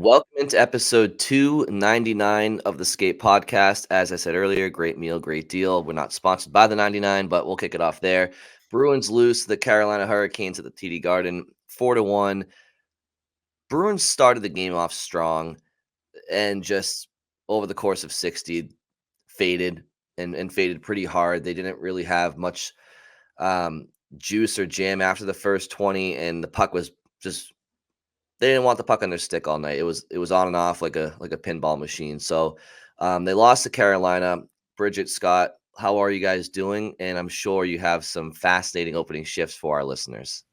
Welcome into episode 299 of the Skate Podcast. As I said earlier, great meal, great deal. We're not sponsored by the 99, but we'll kick it off there. Bruins lose to the Carolina Hurricanes at the TD Garden 4-1. Bruins started the game off strong and just over the course of 60 faded and faded pretty hard. They didn't really have much juice or jam after the first 20, and the puck was just they didn't want the puck on their stick all night. It was on and off like a pinball machine. So they lost to Carolina. Bridget, Scott, how are you guys doing? And I'm sure you have some fascinating opening shifts for our listeners.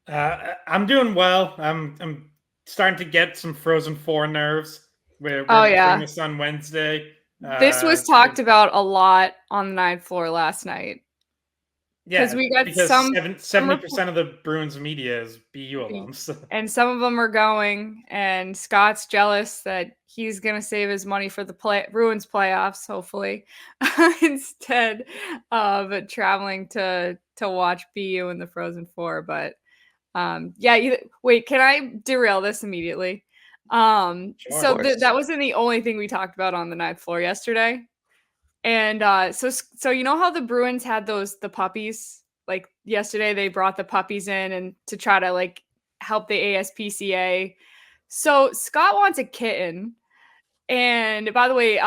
I'm doing well. I'm starting to get some Frozen 4 nerves. We're Oh recording yeah, this on Wednesday. this was talked about a lot on the ninth floor last night. Yeah, we got because some 70% of the Bruins media is BU alums. So. and some of them are going, and Scott's jealous that he's gonna save his money for the Bruins playoffs, hopefully, instead of traveling to watch BU in the Frozen Four. But wait, can I derail this immediately? Sure. So that wasn't the only thing we talked about on the ninth floor yesterday. And so you know how the Bruins had the puppies? Like yesterday they brought the puppies in and to try to like help the ASPCA. So Scott wants a kitten. And by the way,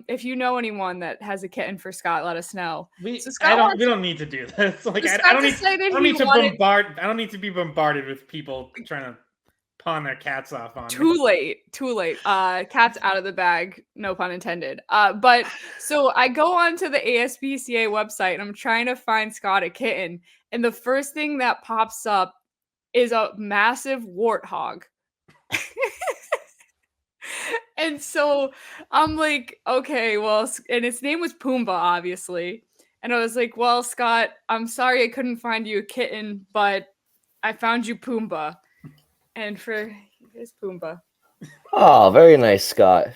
if you know anyone that has a kitten for Scott, let us know. We don't need to do this. Like I don't need to be bombarded with people trying to pawn their cats off on me. Too late. Cat's out of the bag, no pun intended. But so I go onto the ASPCA website and I'm trying to find Scott a kitten, and the first thing that pops up is a massive warthog. And so I'm like, okay, well, and its name was Pumbaa, obviously. And I was like, well, Scott, I'm sorry I couldn't find you a kitten, but I found you Pumbaa. And here's Pumbaa. Oh, very nice, Scott.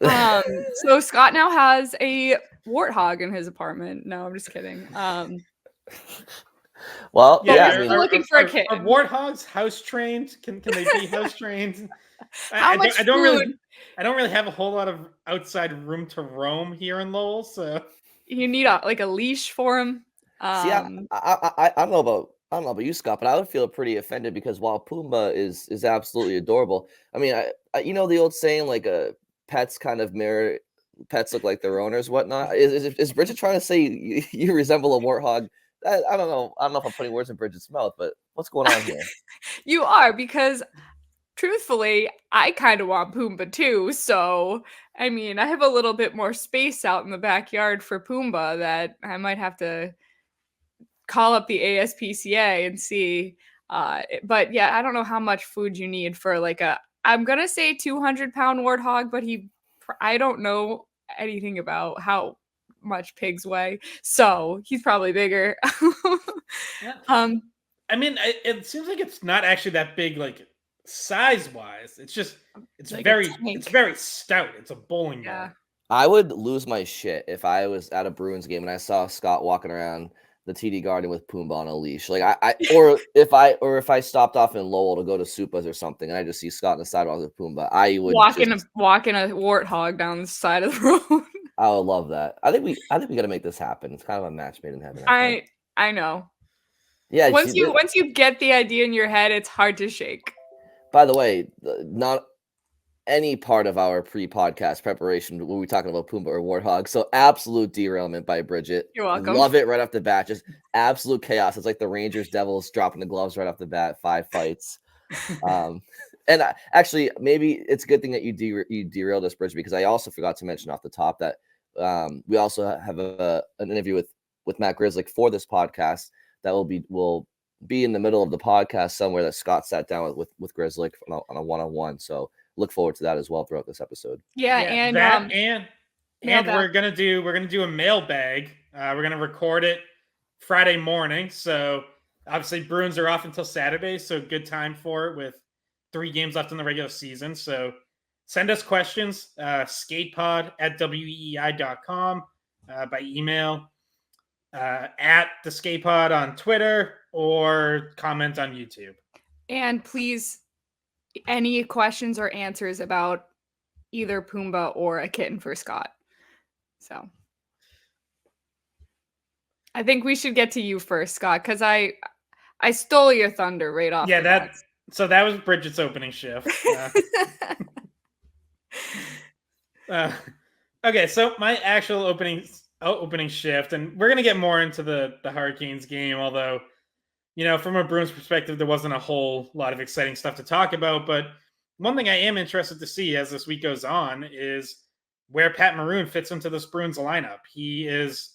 So Scott now has a warthog in his apartment. No, I'm just kidding. Well, yeah, we're looking for a kitten. Are warthogs house trained? Can they be house trained? I don't really have a whole lot of outside room to roam here in Lowell, so you need a leash for him. See, I don't know about you, Scott, but I would feel pretty offended because while Pumbaa is absolutely adorable, I mean, you know the old saying like pets kind of mirror pets look like their owners, whatnot. Is Bridget trying to say you resemble a warthog? I don't know. I don't know if I'm putting words in Bridget's mouth, but what's going on here? You are, because truthfully, I kind of want Pumbaa too. So, I mean, I have a little bit more space out in the backyard for Pumbaa that I might have to call up the ASPCA and see. But yeah, I don't know how much food you need for like I'm going to say 200-pound warthog, but I don't know anything about how much pigs weigh, so he's probably bigger. Yeah. I mean, it seems like it's not actually that big, like size wise. It's like very stout. It's a bowling ball. I would lose my shit if I was at a Bruins game and I saw Scott walking around the TD Garden with Pumbaa on a leash. Like or if I stopped off in Lowell to go to Supas or something and I just see Scott on the sidewalk with Pumbaa, I would walking a warthog down the side of the road. I would love that. I think we got to make this happen. It's kind of a match made in heaven. I know. Yeah. Once you get the idea in your head, it's hard to shake. By the way, not any part of our pre-podcast preparation were we talking about Pumbaa or warthog. So absolute derailment by Bridget. You're welcome. Love it right off the bat. Just absolute chaos. It's like the Rangers Devils dropping the gloves right off the bat. 5 fights. And actually, maybe it's a good thing that you derailed us, Bridget, because I also forgot to mention off the top that we also have an interview with Matt Grzelcyk for this podcast that will be in the middle of the podcast somewhere that Scott sat down with Grzelcyk on a one-on-one. So look forward to that as well throughout this episode. And we're gonna do a mailbag. We're gonna record it Friday morning. So obviously Bruins are off until Saturday, so good time for it with 3 games left in the regular season. So send us questions, skatepod@weei.com, by email, at the skatepod on Twitter, or comment on YouTube. And please any questions or answers about either Pumbaa or a kitten for Scott. So I think we should get to you first, Scott, because I stole your thunder right off. Yeah, the that was Bridget's opening shift. Okay, so my actual opening shift, and we're gonna get more into the Hurricanes game, although, from a Bruins perspective, there wasn't a whole lot of exciting stuff to talk about. But one thing I am interested to see as this week goes on is where Pat Maroon fits into this Bruins lineup. He is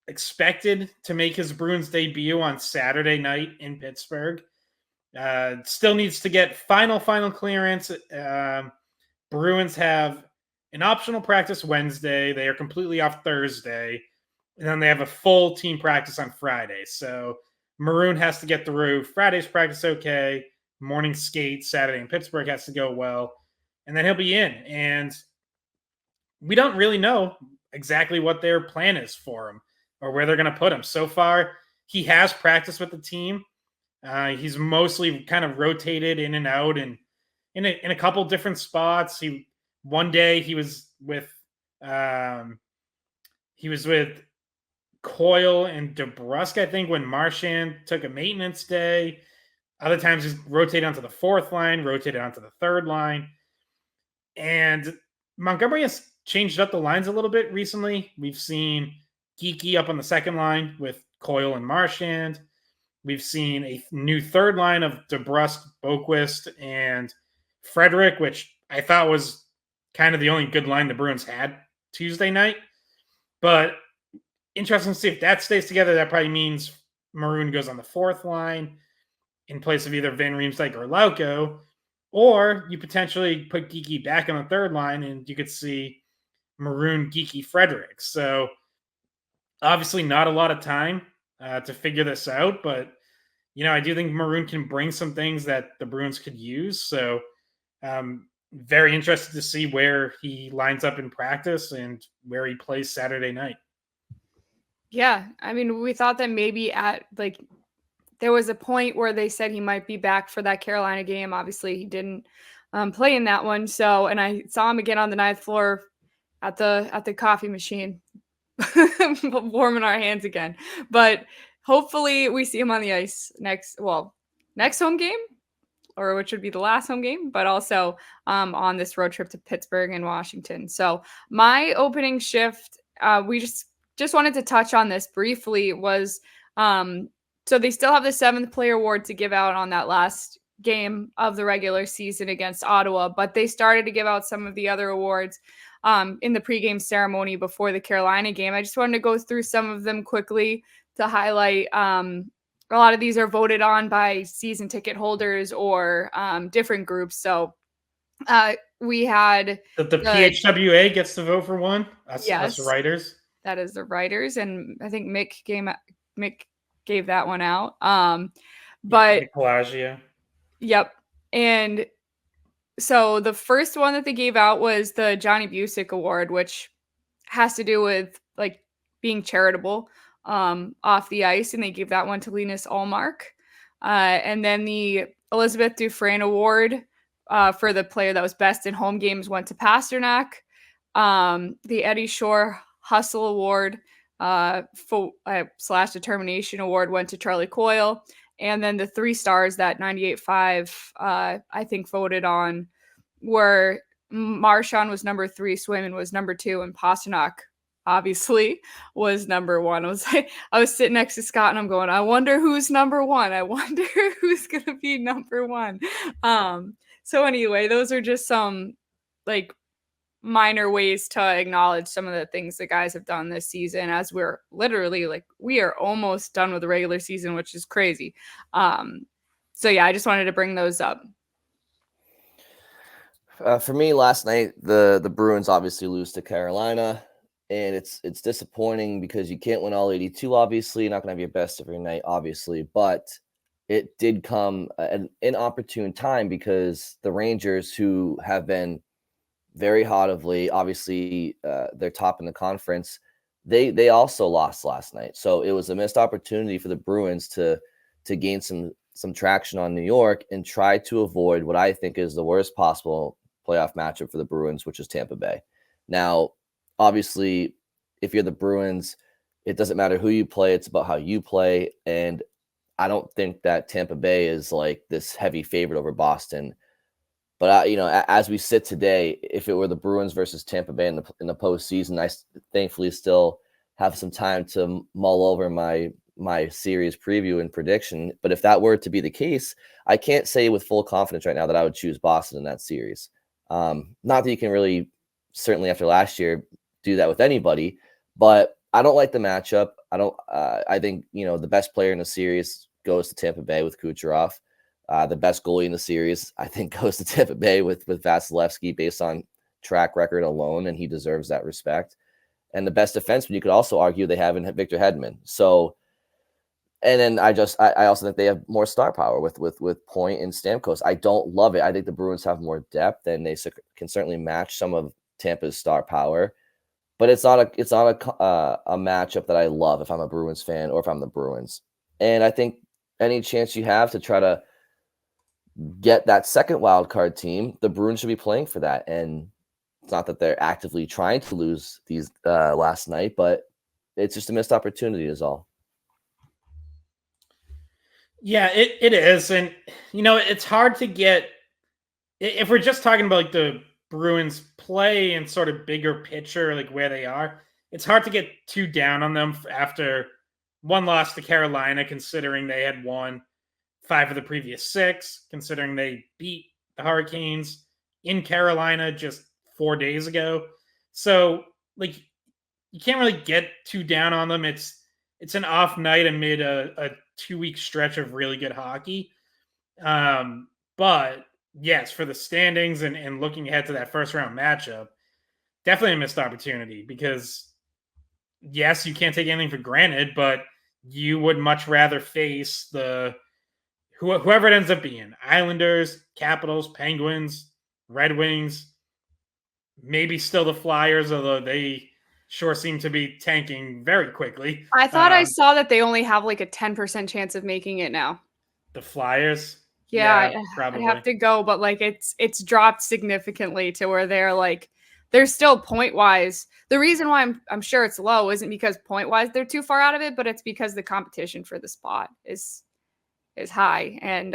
expected to make his Bruins debut on Saturday night in Pittsburgh. Still needs to get final clearance. Bruins have an optional practice Wednesday. They are completely off Thursday. And then they have a full team practice on Friday. So Maroon has to get through Friday's practice okay. Morning skate Saturday in Pittsburgh has to go well. And then he'll be in. And we don't really know exactly what their plan is for him or where they're going to put him. So far, he has practiced with the team. He's mostly kind of rotated in and out and in a couple different spots. One day he was with Coyle and DeBrusk, I think, when Marchand took a maintenance day. Other times he's rotated onto the fourth line, rotated onto the third line. And Montgomery has changed up the lines a little bit recently. We've seen Geeky up on the second line with Coyle and Marchand. We've seen a new third line of DeBrusk, Boquist, and Frederick, which I thought was kind of the only good line the Bruins had Tuesday night. But interesting to see if that stays together. That probably means Maroon goes on the fourth line in place of either Van Riemsdyk or Lauko. Or you potentially put Geeky back on the third line and you could see Maroon, Geeky, Frederick. So obviously not a lot of time to figure this out, but I do think Maroon can bring some things that the Bruins could use. So very interested to see where he lines up in practice and where he plays Saturday night. Yeah, I mean, we thought that maybe there was a point where they said he might be back for that Carolina game. Obviously, he didn't play in that one. So, and I saw him again on the ninth floor at the coffee machine, warming our hands again. But hopefully, we see him on the ice next home game, or which would be the last home game, but also on this road trip to Pittsburgh and Washington. So, my opening shift, we just wanted to touch on this briefly was. So they still have the 7th player award to give out on that last game of the regular season against Ottawa, but they started to give out some of the other awards in the pregame ceremony before the Carolina game. I just wanted to go through some of them quickly to highlight. A lot of these are voted on by season ticket holders or different groups. So we had the PHWA gets to vote for one. Us writers. That is the writers, and I think Mick gave that one out. But Pelagio. Yep. And so the first one that they gave out was the Johnny Busick Award, which has to do with being charitable off the ice, and they gave that one to Linus Ullmark. And then the Elizabeth Dufresne Award for the player that was best in home games went to Pasternak. The Eddie Shore Hustle Award / Determination Award went to Charlie Coyle. And then the 3 stars that 98.5 I think voted on were Marchand was number 3, Swayman was number 2, and Pasternak obviously was number 1. I was sitting next to Scott and I'm going, I wonder who's number 1. I wonder who's going to be number 1. So anyway, those are just some minor ways to acknowledge some of the things the guys have done this season, as we're literally we are almost done with the regular season, which is crazy. So yeah, I just wanted to bring those up. For me, last night, the Bruins obviously lose to Carolina, and it's disappointing because you can't win all 82, obviously. You're not going to have your best every night, obviously, but it did come at an inopportune time because the Rangers, who have been very hot of late, obviously they're top in the conference, they also lost last night. So it was a missed opportunity for the Bruins to gain some some traction on New York and try to avoid what I think is the worst possible playoff matchup for the Bruins, which is Tampa Bay. Now, obviously, if you're the Bruins, it doesn't matter who you play. It's about how you play. And I don't think that Tampa Bay is like this heavy favorite over Boston. But as we sit today, if it were the Bruins versus Tampa Bay in the postseason, I thankfully still have some time to mull over my series preview and prediction. But if that were to be the case, I can't say with full confidence right now that I would choose Boston in that series. Not that you can really, certainly after last year, do that with anybody, but I don't like the matchup. I think, the best player in the series goes to Tampa Bay with Kucherov. The best goalie in the series, I think, goes to Tampa Bay with Vasilevsky based on track record alone, and he deserves that respect. And the best defenseman, you could also argue they have in Victor Hedman. So, and then I also think they have more star power with Point and Stamkos. I don't love it. I think the Bruins have more depth, and they can certainly match some of Tampa's star power. But it's not a matchup that I love if I'm a Bruins fan or if I'm the Bruins. And I think any chance you have to try to get that second wild card team, the Bruins should be playing for that. And it's not that they're actively trying to lose these last night, but it's just a missed opportunity is all. Yeah, it is. And, it's hard to get, if we're just talking about like the Bruins play and sort of bigger picture, like where they are, it's hard to get too down on them after one loss to Carolina, considering they had won 5 of the previous 6, considering they beat the Hurricanes in Carolina just 4 days ago. So, like, you can't really get too down on them. It's an off night amid a 2-week stretch of really good hockey. But yes, for the standings and looking ahead to that first round matchup, definitely a missed opportunity because, yes, you can't take anything for granted, but you would much rather face whoever it ends up being, Islanders, Capitals, Penguins, Red Wings, maybe still the Flyers, although they sure seem to be tanking very quickly. I thought I saw that they only have like a 10% chance of making it now. The Flyers? Yeah, probably. I'd have to go, but like it's dropped significantly to where they're still point wise. The reason why I'm sure it's low isn't because point wise they're too far out of it, but it's because the competition for the spot is high. And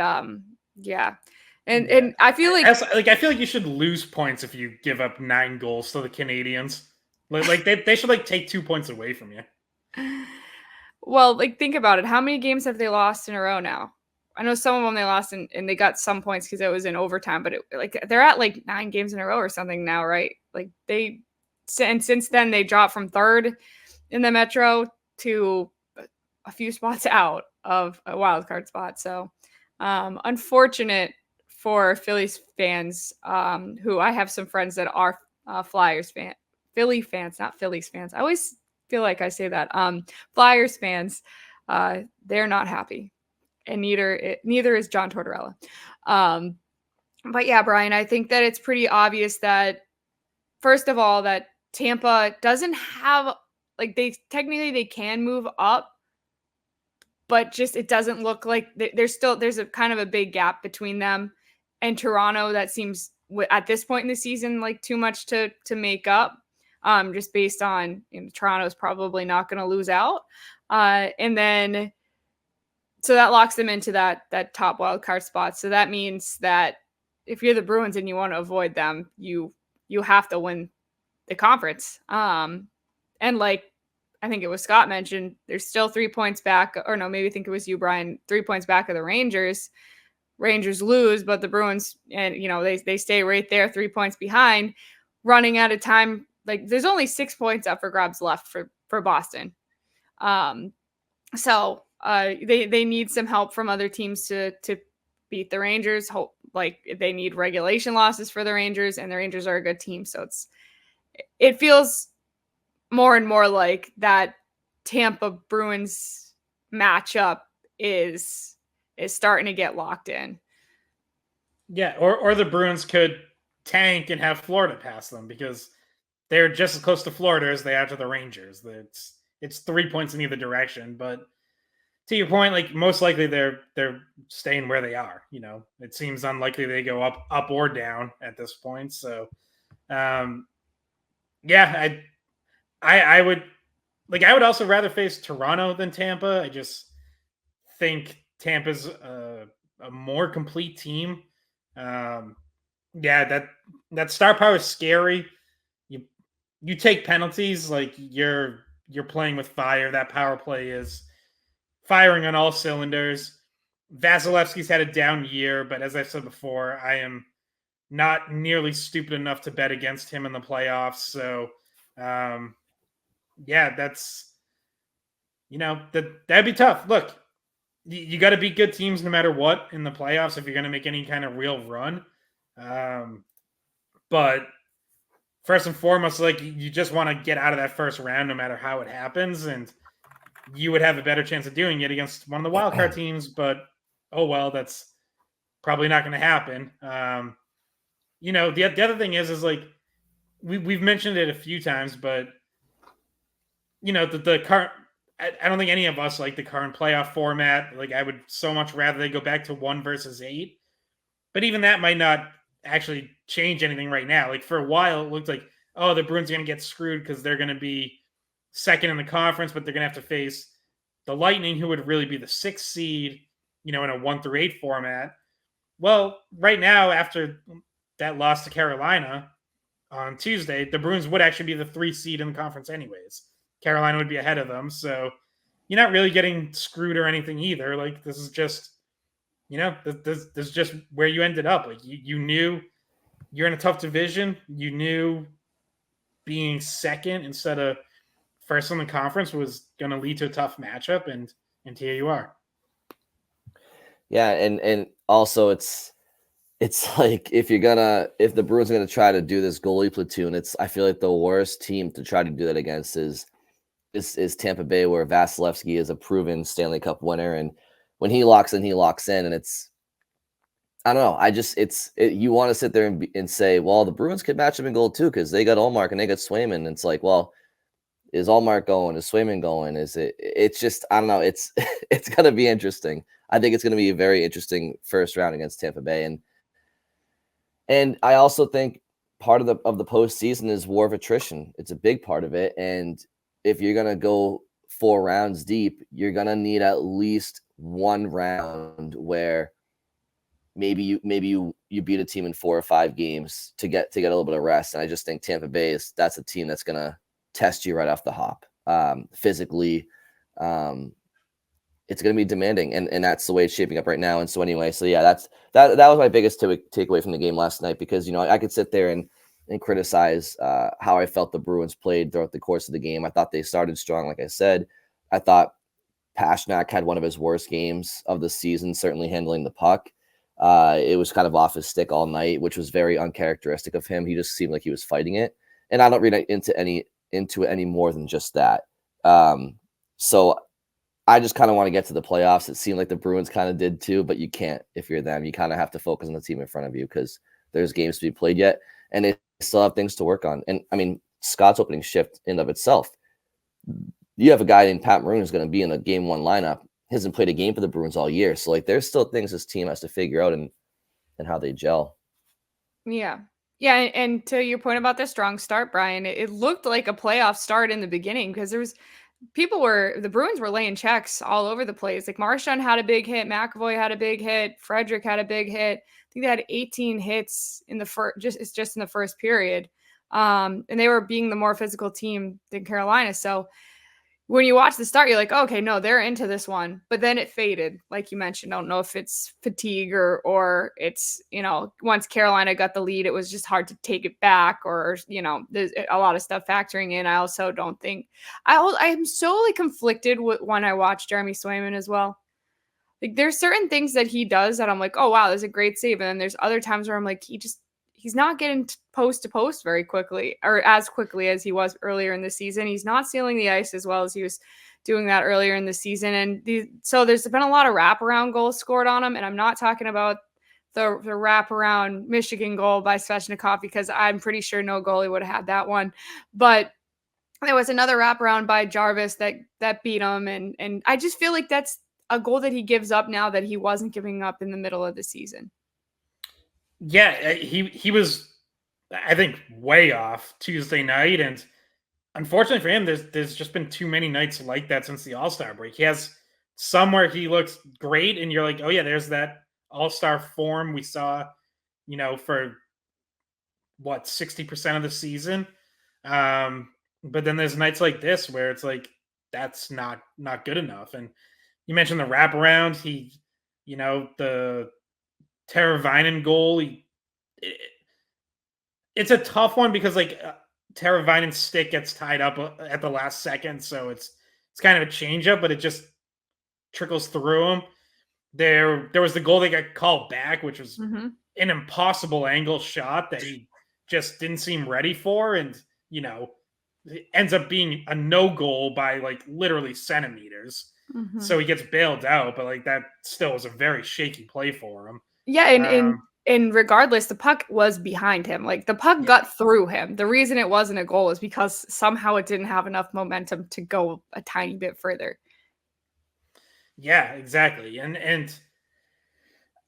And I feel like you should lose points if you give up 9 goals to the Canadians. Like they should take 2 points away from you. Well, think about it. How many games have they lost in a row now? I know some of them they lost and they got some points because it was in overtime, but they're at 9 games in a row or something now, right? And since then they dropped from 3rd in the Metro to a few spots out of a wild card spot. So unfortunate for Phillies fans, who I have some friends that are Philly fans, not Phillies fans. I always feel like I say that. Flyers fans, they're not happy. And neither is John Tortorella. But yeah, Brian, I think that it's pretty obvious that, first of all, that Tampa doesn't have, they can move up, but just it doesn't look like there's a kind of a big gap between them and Toronto that seems at this point in the season too much to make up, just based on Toronto's probably not going to lose out, and then so that locks them into that top wild card spot. So that means that if you're the Bruins and you want to avoid them, you have to win the conference. And I think it was Scott mentioned, there's still 3 points back, or no, maybe I think it was you, Brian, 3 points back of the Rangers. Rangers lose, but the Bruins, and they stay right there, 3 points behind, running out of time. There's only 6 points up for grabs left for Boston. So they need some help from other teams to beat the Rangers. They need regulation losses for the Rangers, and the Rangers are a good team. So it feels more and more like that Tampa Bruins matchup is starting to get locked in. Yeah, or the Bruins could tank and have Florida pass them because they're just as close to Florida as they are to the Rangers. It's 3 points in either direction, but to your point, like most likely they're staying where they are. It seems unlikely they go up or down at this point. So, yeah, I would also rather face Toronto than Tampa. I just think Tampa's a more complete team. Yeah, that star power is scary. You take penalties, like you're playing with fire. That power play is firing on all cylinders. Vasilevsky's had a down year, but as I said before, I am not nearly stupid enough to bet against him in the playoffs. So, yeah, that's that'd be tough. Look, you got to beat good teams no matter what in the playoffs if you're going to make any kind of real run. But first and foremost, like you just want to get out of that first round no matter how it happens, and you would have a better chance of doing it against one of the wildcard teams. But oh well, that's probably not going to happen. The other thing is like we've mentioned it a few times, but the current. I don't think any of us like the current playoff format. Like I would so much rather they go back to 1 versus 8. But even that might not actually change anything right now. Like for a while, it looked like, oh, the Bruins are going to get screwed because they're going to be second in the conference, but they're going to have to face the Lightning, who would really be the 6th seed, in a 1 through 8 format. Well, right now, after that loss to Carolina on Tuesday, the Bruins would actually be the 3 seed in the conference anyways. Carolina would be ahead of them. So you're not really getting screwed or anything either. Like this is just, this is just where you ended up. Like you knew you're in a tough division. You knew being second instead of first in the conference was going to lead to a tough matchup. And here you are. Yeah. And also it's like if the Bruins are going to try to do this goalie platoon, I feel like the worst team to try to do that against is Tampa Bay, where Vasilevsky is a proven Stanley Cup winner, and when he locks in, and I don't know. You want to sit there and say, well, the Bruins could match him in goal too because they got Ullmark and they got Swayman. And it's like, well, is Ullmark going? Is Swayman going? It's just I don't know. It's it's gonna be interesting. I think it's gonna be a very interesting first round against Tampa Bay, and I also think part of the postseason is war of attrition. It's a big part of it, and if you're going to go 4 rounds deep, you're going to need at least 1 round where maybe you beat a team in 4 or 5 games to get a little bit of rest. And I just think Tampa Bay that's a team that's going to test you right off the hop. Physically, it's going to be demanding, and that's the way it's shaping up right now. And so anyway, yeah, that was my biggest takeaway from the game last night, because I could sit there and criticize how I felt the Bruins played throughout the course of the game. I thought they started strong, like I said. I thought Pastrnak had one of his worst games of the season, certainly handling the puck. It was kind of off his stick all night, which was very uncharacteristic of him. He just seemed like he was fighting it, and I don't read into it any more than just that. So I just kind of want to get to the playoffs. It seemed like the Bruins kind of did too, but you can't if you're them. You kind of have to focus on the team in front of you because there's games to be played yet, and they still have things to work on. And I mean, Scott's opening shift in of itself, you have a guy named Pat Maroon who's going to be in a game 1 lineup. He hasn't played a game for the Bruins all year. So like there's still things this team has to figure out and how they gel. Yeah. Yeah. And to your point about the strong start, Brian, it looked like a playoff start in the beginning because the Bruins were laying checks all over the place. Like Marchand had a big hit. McAvoy had a big hit. Frederick had a big hit. I think they had 18 hits in the just in the first period. And they were being the more physical team than Carolina. So when you watch the start, you're like, okay, no, they're into this one. But then it faded, like you mentioned. I don't know if it's fatigue or it's, once Carolina got the lead, it was just hard to take it back, or, there's a lot of stuff factoring in. I also don't think I'm so conflicted when I watch Jeremy Swayman as well. Like there's certain things that he does that I'm like, oh wow, that's a great save. And then there's other times where I'm like, he's not getting post to post very quickly, or as quickly as he was earlier in the season. He's not sealing the ice as well as he was doing that earlier in the season. And so there's been a lot of wraparound goals scored on him. And I'm not talking about the wraparound Michigan goal by Svechnikov, because I'm pretty sure no goalie would have had that one. But there was another wraparound by Jarvis that beat him. And I just feel like that's a goal that he gives up now that he wasn't giving up in the middle of the season. Yeah, he was, I think, way off Tuesday night, and unfortunately for him, there's just been too many nights like that since the All-Star break. He has some where he looks great, and you're like, oh yeah, there's that All-Star form we saw, for what 60% of the season. But then there's nights like this where it's like that's not good enough. And you mentioned the wraparound. The Teravainen goal. It's a tough one because Teravainen's stick gets tied up at the last second, so it's kind of a changeup, but it just trickles through him. There was the goal that got called back, which was an impossible angle shot that he just didn't seem ready for, and it ends up being a no goal by literally centimeters. So he gets bailed out, but that still was a very shaky play for him. Yeah, and regardless, the puck was behind him. The puck got through him. The reason it wasn't a goal is because somehow it didn't have enough momentum to go a tiny bit further. Yeah, exactly. And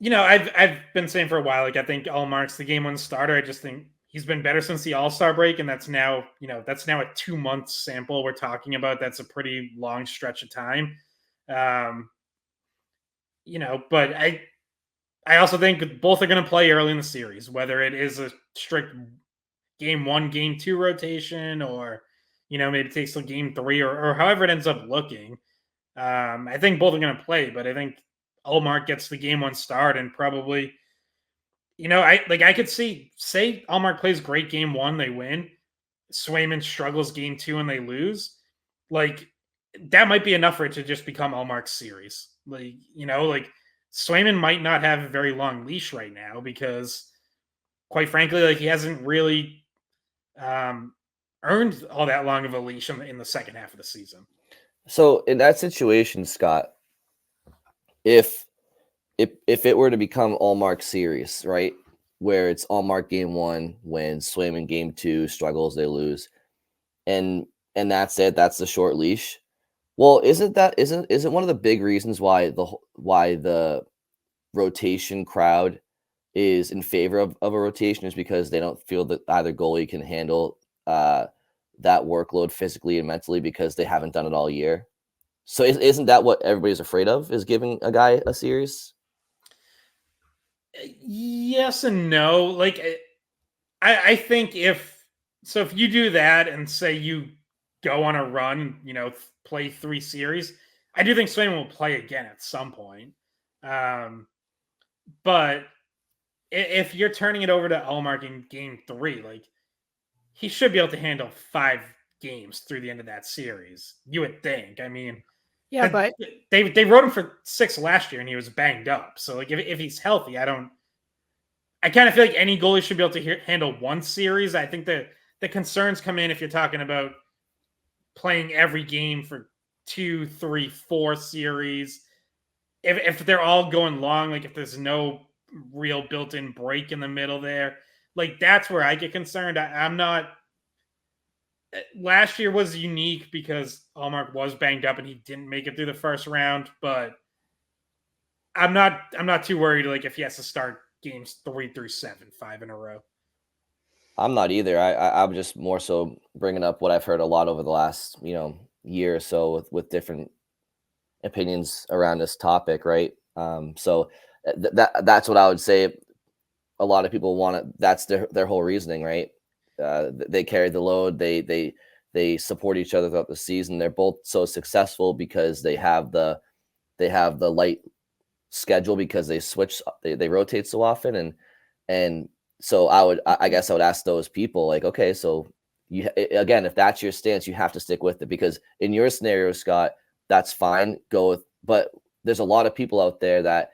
I've been saying for a while, I think Ullmark's the game one starter. I just think he's been better since the All-Star break, and that's now a 2-month sample we're talking about. That's a pretty long stretch of time. But I also think both are going to play early in the series, whether it is a strict game 1, game 2 rotation, or maybe it takes till game 3, or however it ends up looking. I think both are going to play, but I think Ullmark gets the game 1 start, and probably, I could say Ullmark plays great game 1, they win. Swayman struggles game 2 and they lose. That might be enough for it to just become Ullmark's series. Swayman might not have a very long leash right now because, quite frankly, he hasn't really earned all that long of a leash in the second half of the season. So in that situation, Scott, if it were to become Ullmark series, right, where it's Ullmark game 1 wins, Swayman game 2 struggles, they lose, and that's it, that's the short leash. Well, isn't one of the big reasons why the rotation crowd is in favor of a rotation is because they don't feel that either goalie can handle that workload physically and mentally because they haven't done it all year. So isn't that what everybody's afraid of, is giving a guy a series? Yes and no. I think if you do that and say you go on a run, play 3 series, I do think Swayman will play again at some point. But if you're turning it over to Ullmark in game 3, he should be able to handle 5 games through the end of that series. You would think. I mean, yeah, but they wrote him for 6 last year and he was banged up. So if he's healthy, I kind of feel like any goalie should be able to handle 1 series. I think the concerns come in if you're talking about playing every game for 2, 3, 4 series. If they're all going long, if there's no real built-in break in the middle there, that's where I get concerned. I'm not. Last year was unique because Ullmark was banged up and he didn't make it through the first round, but I'm not too worried if he has to start games 3 through 7, 5 in a row. I'm not either. I'm just more so bringing up what I've heard a lot over the last year or so with different opinions around this topic, right? So that's what I would say. A lot of people want it. That's their whole reasoning, right? They carry the load. They support each other throughout the season. They're both so successful because they have the light schedule because they rotate so often, and so I guess I would ask those people okay, so again, if that's your stance, you have to stick with it, because in your scenario, Scott, that's fine, go with, but there's a lot of people out there that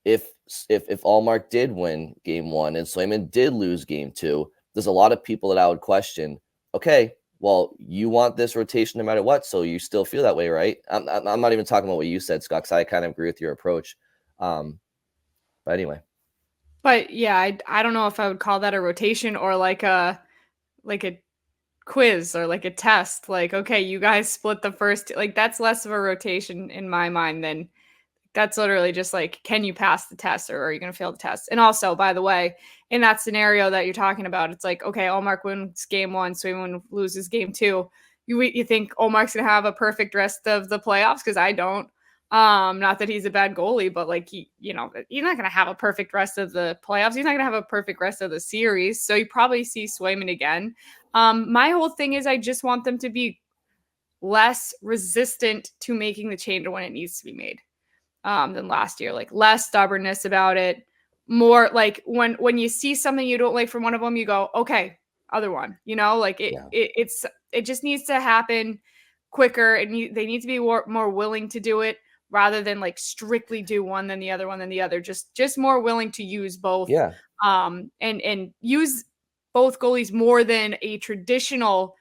if Ullmark did win game 1 and Swayman did lose game 2, there's a lot of people that I would question, okay, well, you want this rotation no matter what, so you still feel that way, right? I'm not even talking about what you said, Scott, because I kind of agree with your approach. But anyway. But yeah, I don't know if I would call that a rotation or like a quiz or a test. Okay, you guys split the first. That's less of a rotation in my mind than That's literally just like, can you pass the test or are you going to fail the test? And also, by the way, in that scenario that you're talking about, it's like, okay, Allmark wins game 1, Swayman loses game 2. You think Allmark's going to have a perfect rest of the playoffs? Because I don't. Not that he's a bad goalie, but like, he's not going to have a perfect rest of the playoffs. He's not going to have a perfect rest of the series. So you probably see Swayman again. My whole thing is I just want them to be less resistant to making the change when it needs to be made than last year. Like less stubbornness about it. More like when you see something you don't like from one of them, you go, okay, other one. Like it just needs to happen quicker, and they need to be more willing to do it rather than like strictly do one then the other one then the other. Just more willing to use both. Yeah. And use both goalies more than a traditional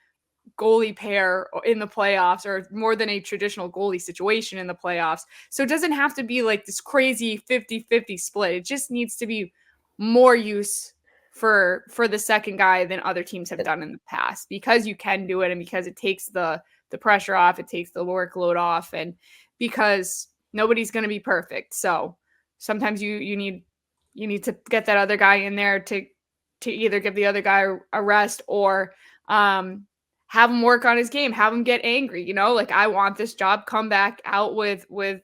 goalie pair in the playoffs, or more than a traditional goalie situation in the playoffs. So it doesn't have to be like this crazy 50-50 split. It just needs to be more use for the second guy than other teams have done in the past, because you can do it, and because it takes the pressure off, it takes the workload off, and because nobody's going to be perfect. So sometimes you need to get that other guy in there to either give the other guy a rest, or have him work on his game, have him get angry, like I want this job, come back out with a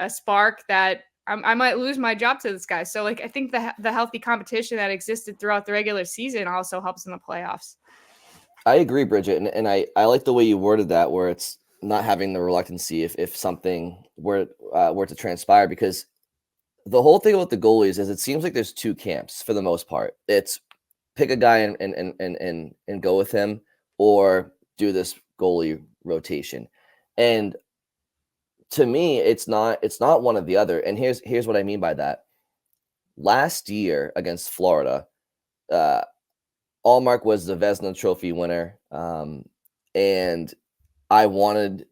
spark that I might lose my job to this guy. So like, I think the healthy competition that existed throughout the regular season also helps in the playoffs. I agree, Bridget. And I like the way you worded that, where it's not having the reluctancy if something were to transpire, because the whole thing with the goalies is it seems like there's two camps for the most part. It's pick a guy and go with him, or do this goalie rotation. And to me, it's not one or the other. And here's what I mean by that. Last year against Florida, Allmark was the Vezina Trophy winner, and I wanted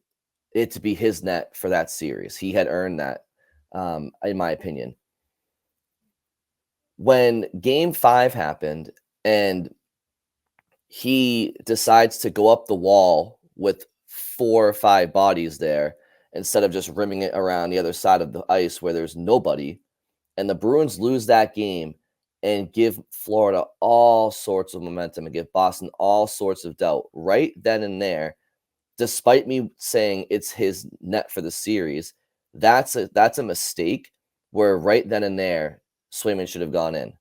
it to be his net for that series. He had earned that, in my opinion. When Game 5 happened, and he decides to go up the wall with 4 or 5 bodies there instead of just rimming it around the other side of the ice where there's nobody, and the Bruins lose that game and give Florida all sorts of momentum and give Boston all sorts of doubt right then and there, despite me saying it's his net for the series, that's a mistake where right then and there Swayman should have gone in.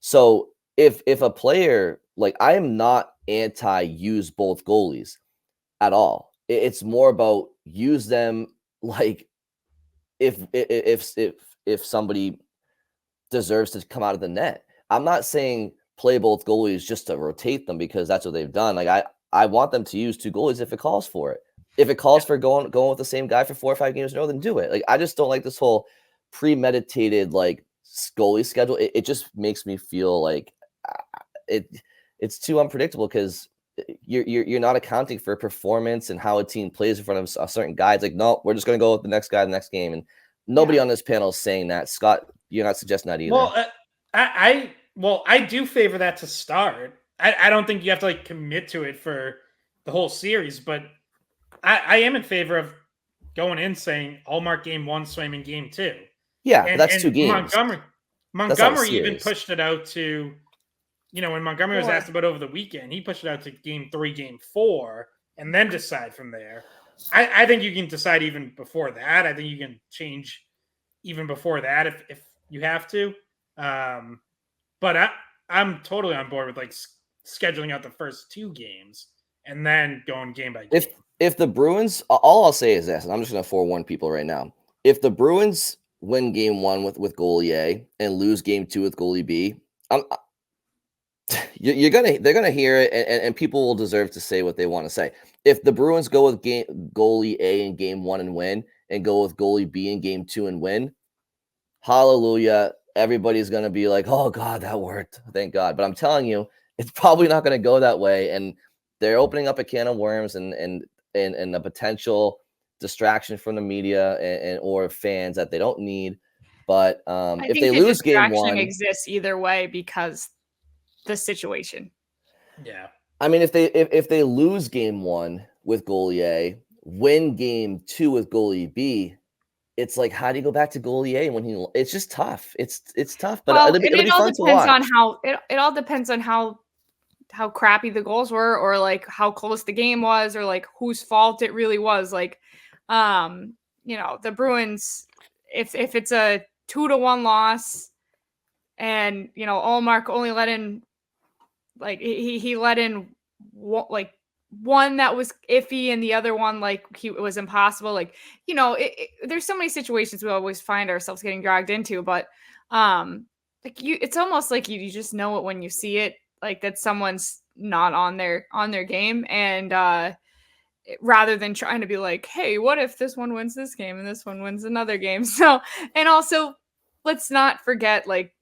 So if a player, like, I am not anti-use both goalies at all. It's more about use them like if somebody deserves to come out of the net. I'm not saying play both goalies just to rotate them because that's what they've done. Like I want them to use 2 goalies if it calls for it. If it calls for going with the same guy for 4 or 5 games in a row, then do it. Like, I just don't like this whole premeditated like goalie schedule. It just makes me feel like it's too unpredictable, because you're not accounting for performance and how a team plays in front of a certain guy. It's like, no, we're just going to go with the next guy the next game. And nobody on this panel is saying that. Scott, you're not suggesting that either. Well, I do favor that to start. I don't think you have to like commit to it for the whole series, but I am in favor of going in saying Allmark game 1, Swayman game 2. Yeah, and that's 2 games. Montgomery even pushed it out to, when Montgomery was asked about over the weekend, he pushed it out to game 3, game 4, and then decide from there. I think you can decide even before that. I think you can change even before that if you have to. But I'm totally on board with like scheduling out the first 2 games and then going game by game. If the Bruins, all I'll say is this, and I'm just going to forewarn people right now. If the Bruins win game 1 with goalie A and lose game 2 with goalie B, they're gonna hear it, and people will deserve to say what they want to say. If the Bruins go with goalie A in game 1 and win, and go with goalie B in game 2 and win, hallelujah. Everybody's gonna be like, oh God, that worked. Thank God. But I'm telling you, it's probably not gonna go that way. And they're opening up a can of worms and a potential distraction from the media and or fans that they don't need. But if they lose game 1, exists either way because the situation. Yeah. I mean, if they lose game 1 with goalie A, win game 2 with goalie B, it's like, how do you go back to goalie A when he? It's just tough. It's tough, but Well, it'll be all fun to depends on watch. how it all depends on how crappy the goals were, or like how close the game was, or like whose fault it really was. Like, the Bruins, if it's a 2-1 loss, and Allmark only let in, like, he let in one that was iffy, and the other one, like, it was impossible. Like, there's so many situations we always find ourselves getting dragged into, but it's almost like you just know it when you see it, like that someone's not on their game, and rather than trying to be like, hey, what if this one wins this game and this one wins another game? So, and also, let's not forget, like,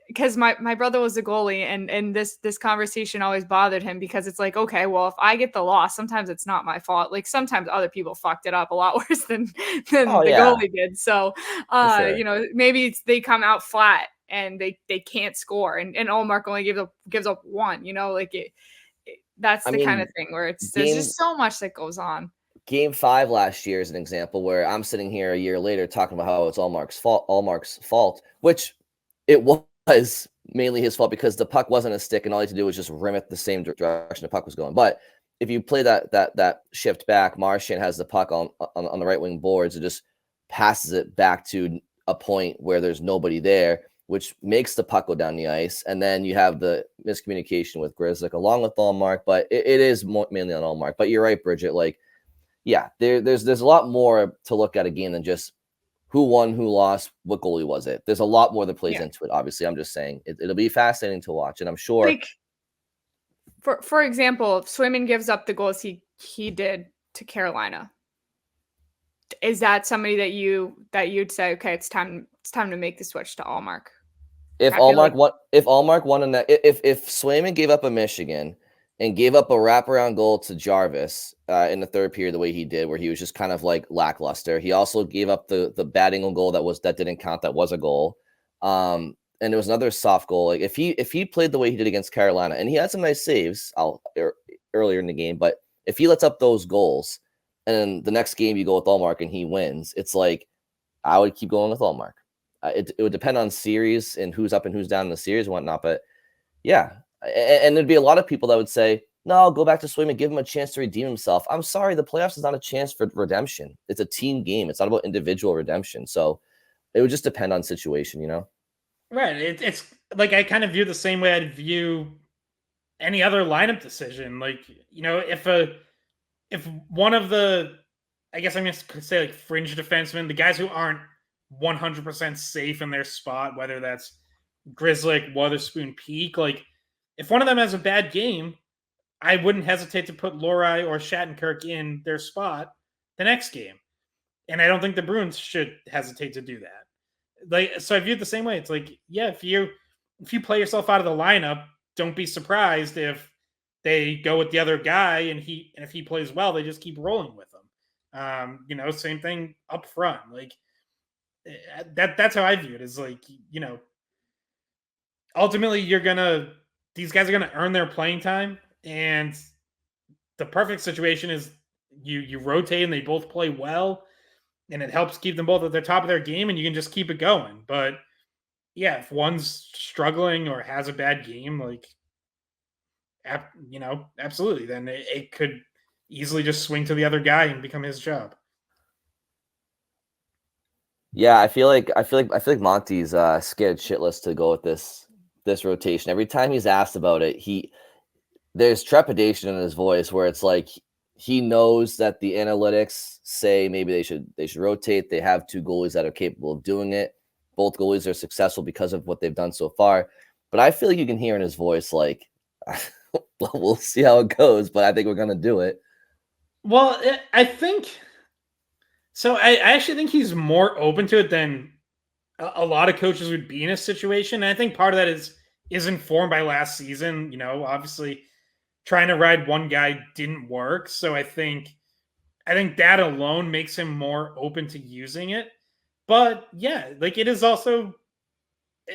because my brother was a goalie, and this conversation always bothered him, because it's like, okay, well, if I get the loss, sometimes it's not my fault. Like, sometimes other people fucked it up a lot worse than Oh the yeah, goalie did. So for sure. maybe they come out flat and they can't score, and Allmark only gives up one, like that's I the kind of mean, thing where there's game just so much that goes on. Game 5 last year is an example where I'm sitting here a year later talking about how it's Allmark's fault, which it was mainly his fault because the puck wasn't a stick and all he had to do was just rim it the same direction the puck was going. But if you play that shift back, Marchand has the puck on the right wing boards and just passes it back to a point where there's nobody there, which makes the puck go down the ice. And then you have the miscommunication with Grzelcyk along with Allmark, but it is mainly on Allmark. But you're right, Bridget, like, yeah, there's a lot more to look at a game than just who won, who lost, what goalie was it. There's a lot more that plays Yeah. into it. Obviously, I'm just saying it'll be fascinating to watch, and I'm sure. Like, for example, if Swayman gives up the goals he did to Carolina, is that somebody that you'd say, okay, it's time to make the switch to Allmark? If I feel like Allmark won in that, if Swayman gave up a Michigan and gave up a wraparound goal to Jarvis in the third period the way he did, where he was just kind of like lackluster. He also gave up the batting goal that didn't count. That was a goal. And there was another soft goal. Like if he played the way he did against Carolina, and he had some nice saves earlier in the game, but if he lets up those goals, and then the next game you go with Allmark and he wins, it's like I would keep going with Allmark. It would depend on series and who's up and who's down in the series and whatnot. But yeah, and there'd be a lot of people that would say, no, go back to Swayman, give him a chance to redeem himself. I'm sorry, the playoffs is not a chance for redemption. It's a team game. It's not about individual redemption. So it would just depend on situation, Right. It's like I kind of view the same way I'd view any other lineup decision. Like, if one of the, I guess I'm going to say, like, fringe defensemen, the guys who aren't 100% safe in their spot, whether that's Grzelcyk, Wotherspoon, Peak, like, if one of them has a bad game, I wouldn't hesitate to put Lohrei or Shattenkirk in their spot the next game. And I don't think the Bruins should hesitate to do that. Like, so I view it the same way. It's like, yeah, if you play yourself out of the lineup, don't be surprised if they go with the other guy, and if he plays well, they just keep rolling with him. Same thing up front. Like, that's how I view it. Is like, ultimately these guys are gonna earn their playing time, and the perfect situation is you rotate and they both play well, and it helps keep them both at the top of their game, and you can just keep it going. But yeah, if one's struggling or has a bad game, like, absolutely, then it could easily just swing to the other guy and become his job. Yeah, I feel like Monty's scared shitless to go with this rotation. Every time he's asked about it, there's trepidation in his voice where it's like he knows that the analytics say maybe they should rotate. They have two goalies that are capable of doing it. Both goalies are successful because of what they've done so far. But I feel like you can hear in his voice, like, we'll see how it goes, but I think we're going to do it. Well, I think so. I actually think he's more open to it than a lot of coaches would be in a situation. And I think part of that is informed by last season. Obviously trying to ride one guy didn't work. So I think that alone makes him more open to using it. But yeah, like, it is also,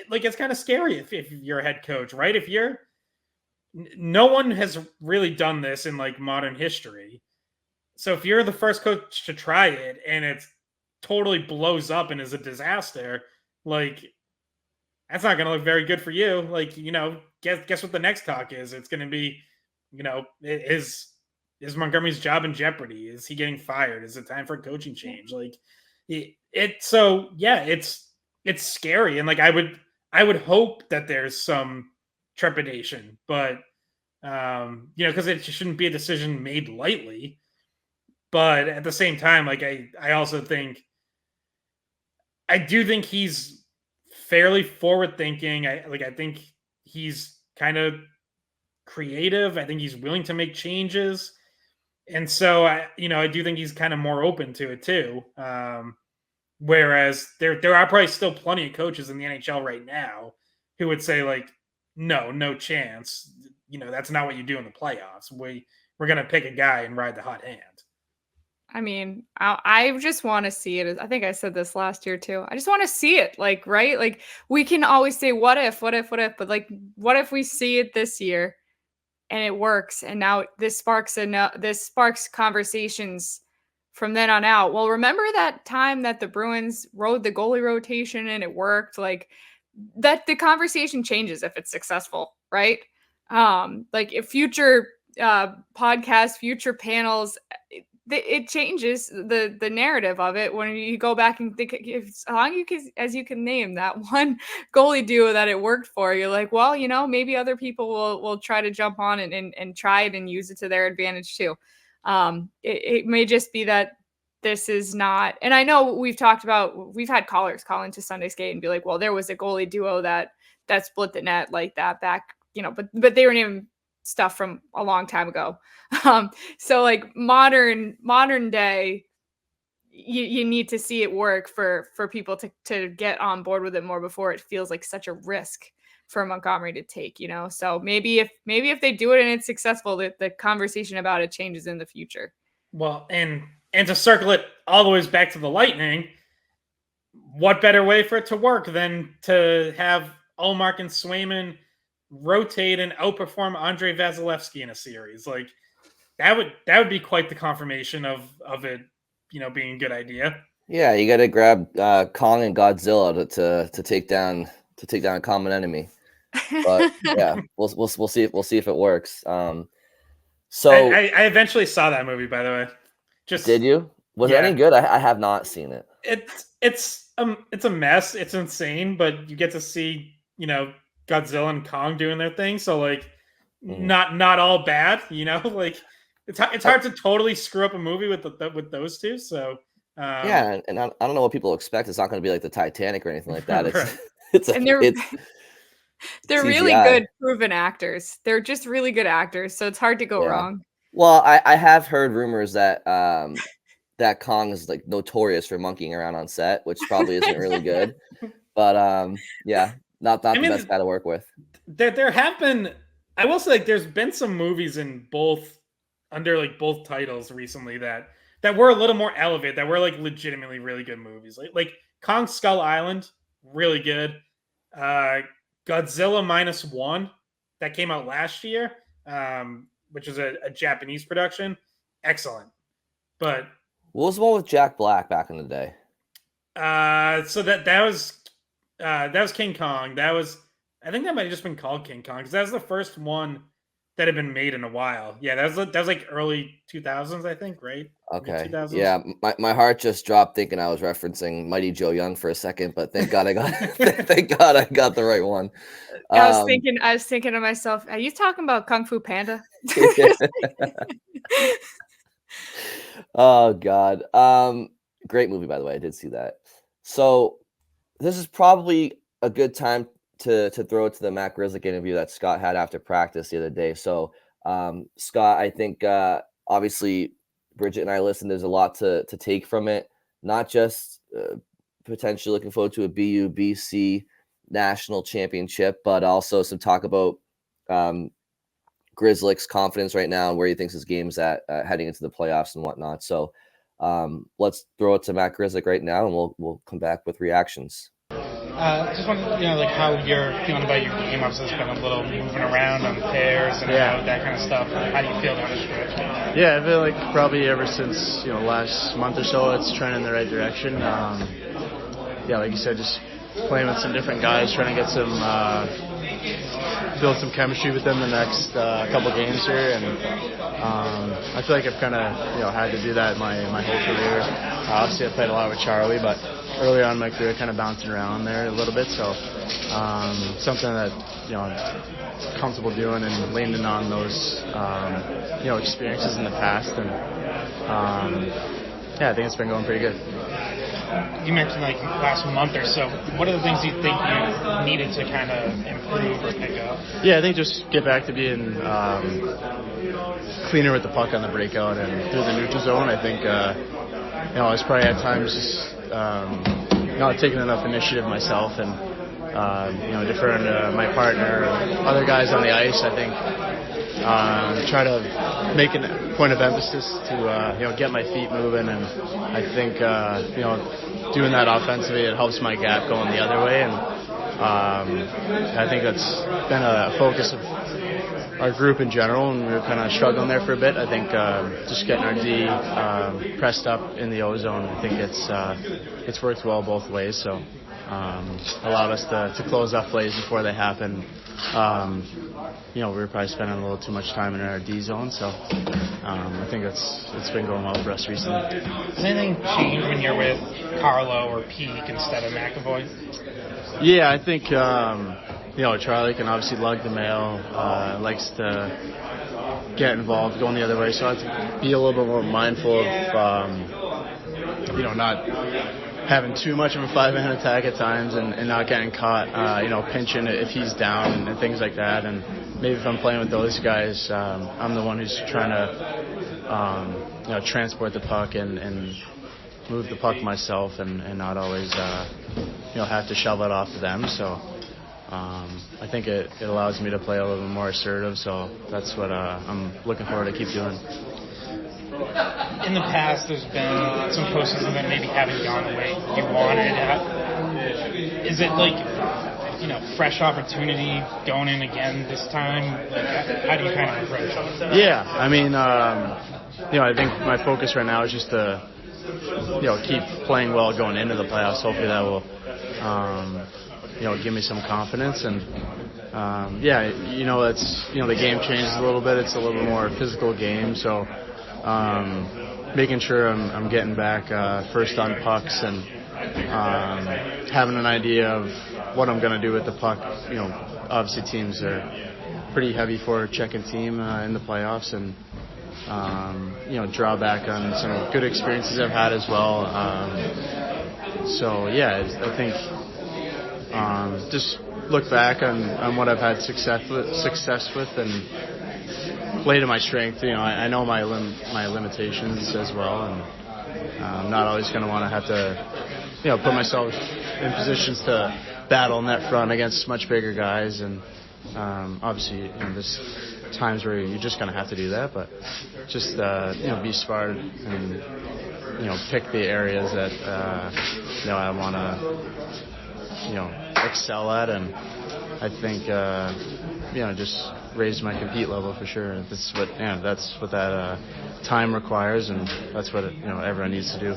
like, it's kind of scary if you're a head coach, right? No one has really done this in, like, modern history. So if you're the first coach to try it and it's totally blows up and is a disaster, like that's not going to look very good for you. Like, guess what the next talk is? It's going to be, is Montgomery's job in jeopardy? Is he getting fired? Is it time for a coaching change? Like, so yeah, it's scary, and like I would hope that there's some trepidation, but because it shouldn't be a decision made lightly. But at the same time, like I also think I do think he's fairly forward thinking. I think he's kind of creative. I think he's willing to make changes. And so I do think he's kind of more open to it too. Whereas there are probably still plenty of coaches in the NHL right now who would say like, no chance. That's not what you do in the playoffs. We're going to pick a guy and ride the hot hand. I mean, I just want to see it. I think I said this last year too. I just want to see it, like, right? Like, we can always say, what if, but like, what if we see it this year and it works? And now this sparks conversations from then on out. Well, remember that time that the Bruins rode the goalie rotation and it worked? Like, that the conversation changes if it's successful, right? Like, if future podcasts, future panels, it changes the narrative of it when you go back and think, as long as you can name that one goalie duo that it worked for. You're like, well, maybe other people will try to jump on and try it and use it to their advantage too. It may just be that this is not, and I know we've had callers call into Sunday Skate and be like, well, there was a goalie duo that split the net like that back, but they were naming stuff from a long time ago. So like modern day, you need to see it work for people to get on board with it more before it feels like such a risk for Montgomery to take, So maybe if they do it and it's successful, the conversation about it changes in the future. Well, and to circle it all the way back to the Lightning, what better way for it to work than to have Ullmark and Swayman rotate and outperform Andrei Vasilevsky in a series? Like, that would be quite the confirmation of it, being a good idea. Yeah, you got to grab Kong and Godzilla to take down a common enemy. But yeah, we'll see if it works. So I eventually saw that movie, by the way. Did you? Was it any good? I have not seen it. It's a mess. It's insane, but you get to see Godzilla and Kong doing their thing. So like, not all bad. Like it's hard to totally screw up a movie with those two. So yeah, and I don't know what people expect. It's not going to be like the Titanic or anything like that. Right. They're really good proven actors. They're just really good actors, so it's hard to go wrong. Well, I have heard rumors that that Kong is like notorious for monkeying around on set, which probably isn't really good. But yeah, not the best guy to work with. There have been, I will say, like, there's been some movies under like both titles recently that were a little more elevated, that were like legitimately really good movies. Like Kong Skull Island, really good. Godzilla -1 that came out last year, which is a Japanese production, excellent. But what was the one with Jack Black back in the day? So that was King Kong. I think that might have just been called King Kong, because that was the first one that had been made in a while. Yeah, that was like early 2000s, I think, right? Okay. Yeah, my heart just dropped thinking I was referencing Mighty Joe Young for a second, but thank God I got the right one. I was thinking to myself, are you talking about Kung Fu Panda? Oh God. Great movie, by the way. I did see that. So this is probably a good time to throw it to the Matt Grzelcyk interview that Scott had after practice the other day. So Scott, I think obviously Bridget and I listened. There's a lot to take from it, not just potentially looking forward to a BC national championship, but also some talk about Grzelcyk's confidence right now and where he thinks his game's at heading into the playoffs and whatnot. So let's throw it to Matt Grzelcyk right now, and we'll come back with reactions. Just wanted to know, like, how you're feeling about your game. Obviously, it's been a little moving around on pairs and out, that kind of stuff. How do you feel down the stretch? Yeah, I feel like probably ever since last month or so, it's trending in the right direction. Like you said, just playing with some different guys, trying to get some build some chemistry with them the next couple games here, and I feel like I've kind of had to do that my whole career. Obviously, I played a lot with Charlie, but early on in my career, kind of bouncing around there a little bit. So something that I'm comfortable doing and leaning on those experiences in the past, and I think it's been going pretty good. You mentioned like last month or so. What are the things you think you needed to kind of improve or pick up? Yeah, I think just get back to being cleaner with the puck on the breakout and through the neutral zone. I think I was probably at times just not taking enough initiative myself, and deferring to my partner or other guys on the ice. I think try to make a point of emphasis to get my feet moving, and I think doing that offensively, it helps my gap going the other way, and I think that's been a focus of our group in general, and we were kind of struggling there for a bit. I think just getting our D pressed up in the O-zone, I think it's worked well both ways, so allowed us to close off plays before they happen. We were probably spending a little too much time in our D zone, so I think it's been going well for us recently. Does anything change when you're with Carlo or Peak instead of McAvoy? Yeah, I think Charlie can obviously lug the mail, likes to get involved, going the other way, so I have to be a little bit more mindful of not having too much of a 5-man attack at times, and not getting caught, pinching if he's down and things like that. And maybe if I'm playing with those guys, I'm the one who's trying to, transport the puck and move the puck myself, and not always, have to shove it off to them. So I think it allows me to play a little bit more assertive. So that's what I'm looking forward to keep doing. In the past, there's been some postseasons that maybe haven't gone the way you wanted. Is it like, fresh opportunity going in again this time? Like, how do you kind of approach it? Yeah, I mean, I think my focus right now is just to, keep playing well going into the playoffs. Hopefully that will, give me some confidence. And, it's, the game changes a little bit. It's a little more physical game, so making sure I'm getting back first on pucks, and having an idea of what I'm going to do with the puck. Obviously teams are pretty heavy for checking team in the playoffs, and draw back on some good experiences I've had as well. I think just look back on what I've had success with, and play to my strength. I know my limitations as well, and I'm not always going to want to have to, put myself in positions to battle in that front against much bigger guys. And obviously, there's times where you're just going to have to do that, but just be smart and pick the areas that I want to excel at, and I think just raise my compete level for sure. That's what that time requires, and that's what everyone needs to do.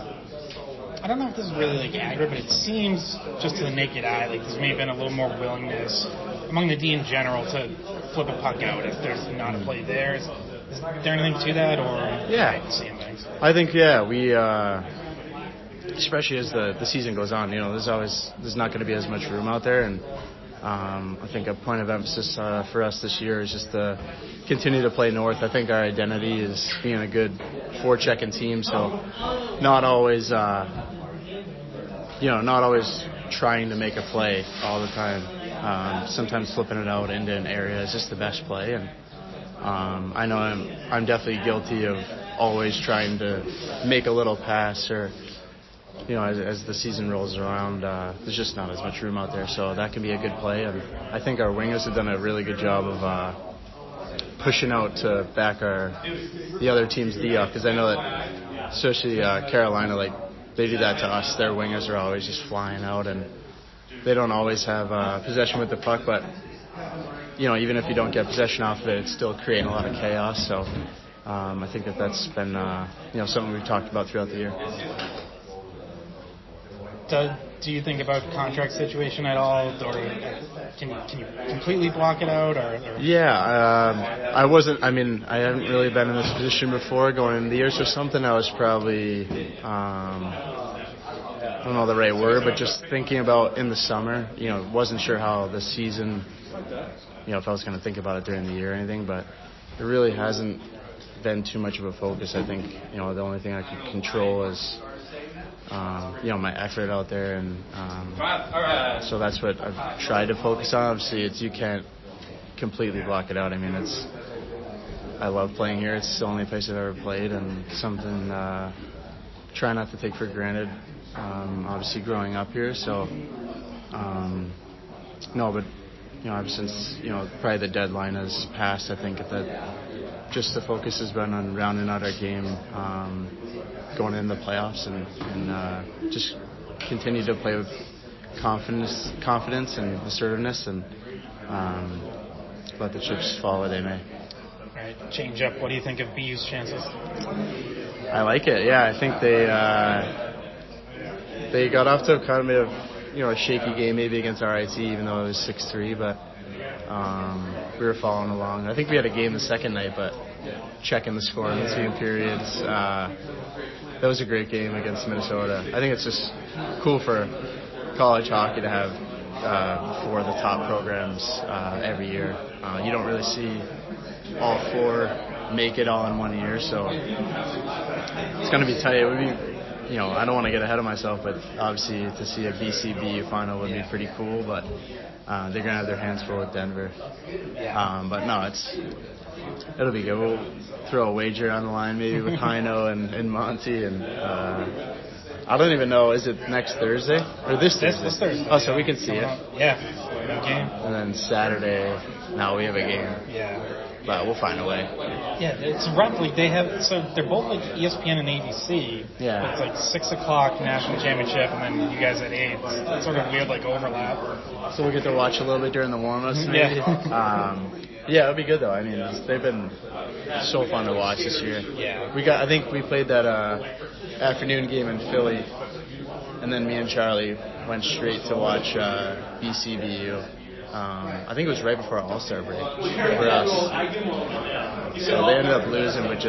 I don't know if this is really accurate, but it seems just to the naked eye like there's maybe been a little more willingness among the D in general to flip a puck out if there's not a play there. Is there anything to that, or seeing things? I think we especially as the season goes on, there's not going to be as much room out there, and I think a point of emphasis for us this year is just to continue to play north. I think our identity is being a good forechecking team, so not always trying to make a play all the time. Sometimes flipping it out into an area is just the best play, and I know I'm definitely guilty of always trying to make a little pass, or as the season rolls around, there's just not as much room out there, so that can be a good play. And I think our wingers have done a really good job of pushing out to back the other team's D up, because I know that especially Carolina, they do that to us. Their wingers are always just flying out, and they don't always have possession with the puck, but even if you don't get possession off of it, it's still creating a lot of chaos. So I think that's been something we've talked about throughout the year. Do you think about contract situation at all, or can you completely block it out? Or? Yeah, I wasn't. I mean, I haven't really been in this position before going into the year, so something I was probably I don't know the right word, but just thinking about in the summer. Wasn't sure how the season. If I was going to think about it during the year or anything, but it really hasn't been too much of a focus. I think the only thing I can control is. My effort out there, and so that's what I've tried to focus on. Obviously, you can't completely block it out. I mean, I love playing here. It's the only place I've ever played, and something try not to take for granted. Obviously, growing up here, so but ever since probably the deadline has passed, I think that just the focus has been on rounding out our game. Going into the playoffs and just continue to play with confidence and assertiveness and let the chips fall where they may. All right, change up. What do you think of BU's chances? I like it. Yeah, I think they got off to kind of a shaky game maybe against RIT, even though it was 6-3, but we were following along. I think we had a game the second night, but checking the score in between periods. That was a great game against Minnesota. I think it's just cool for college hockey to have 4 of the top programs every year. You don't really see all 4 make it all in one year, so it's going to be tight. It would be, I don't want to get ahead of myself, but obviously to see a BCBU final would be pretty cool, but they're going to have their hands full with Denver. But no, it'll be good. We'll throw a wager on the line maybe with Heino and Monty, and I don't even know, is it next Thursday? Or this Thursday? This Thursday. Oh, so we can see it. Yeah, no game. And then Saturday, now we have a game. Yeah. But we'll find a way. Yeah, it's roughly, they're both like ESPN and ABC. Yeah. It's like 6 o'clock national championship, and then you guys at 8. It's sort of weird, like, overlap. So we'll get to watch a little bit during the warm-ups maybe. Yeah, it'll be good though. I mean, they've been so fun to watch this year. Yeah. I think we played that afternoon game in Philly, and then me and Charlie went straight to watch BCBU. I think it was right before All-Star break for us. So they ended up losing, but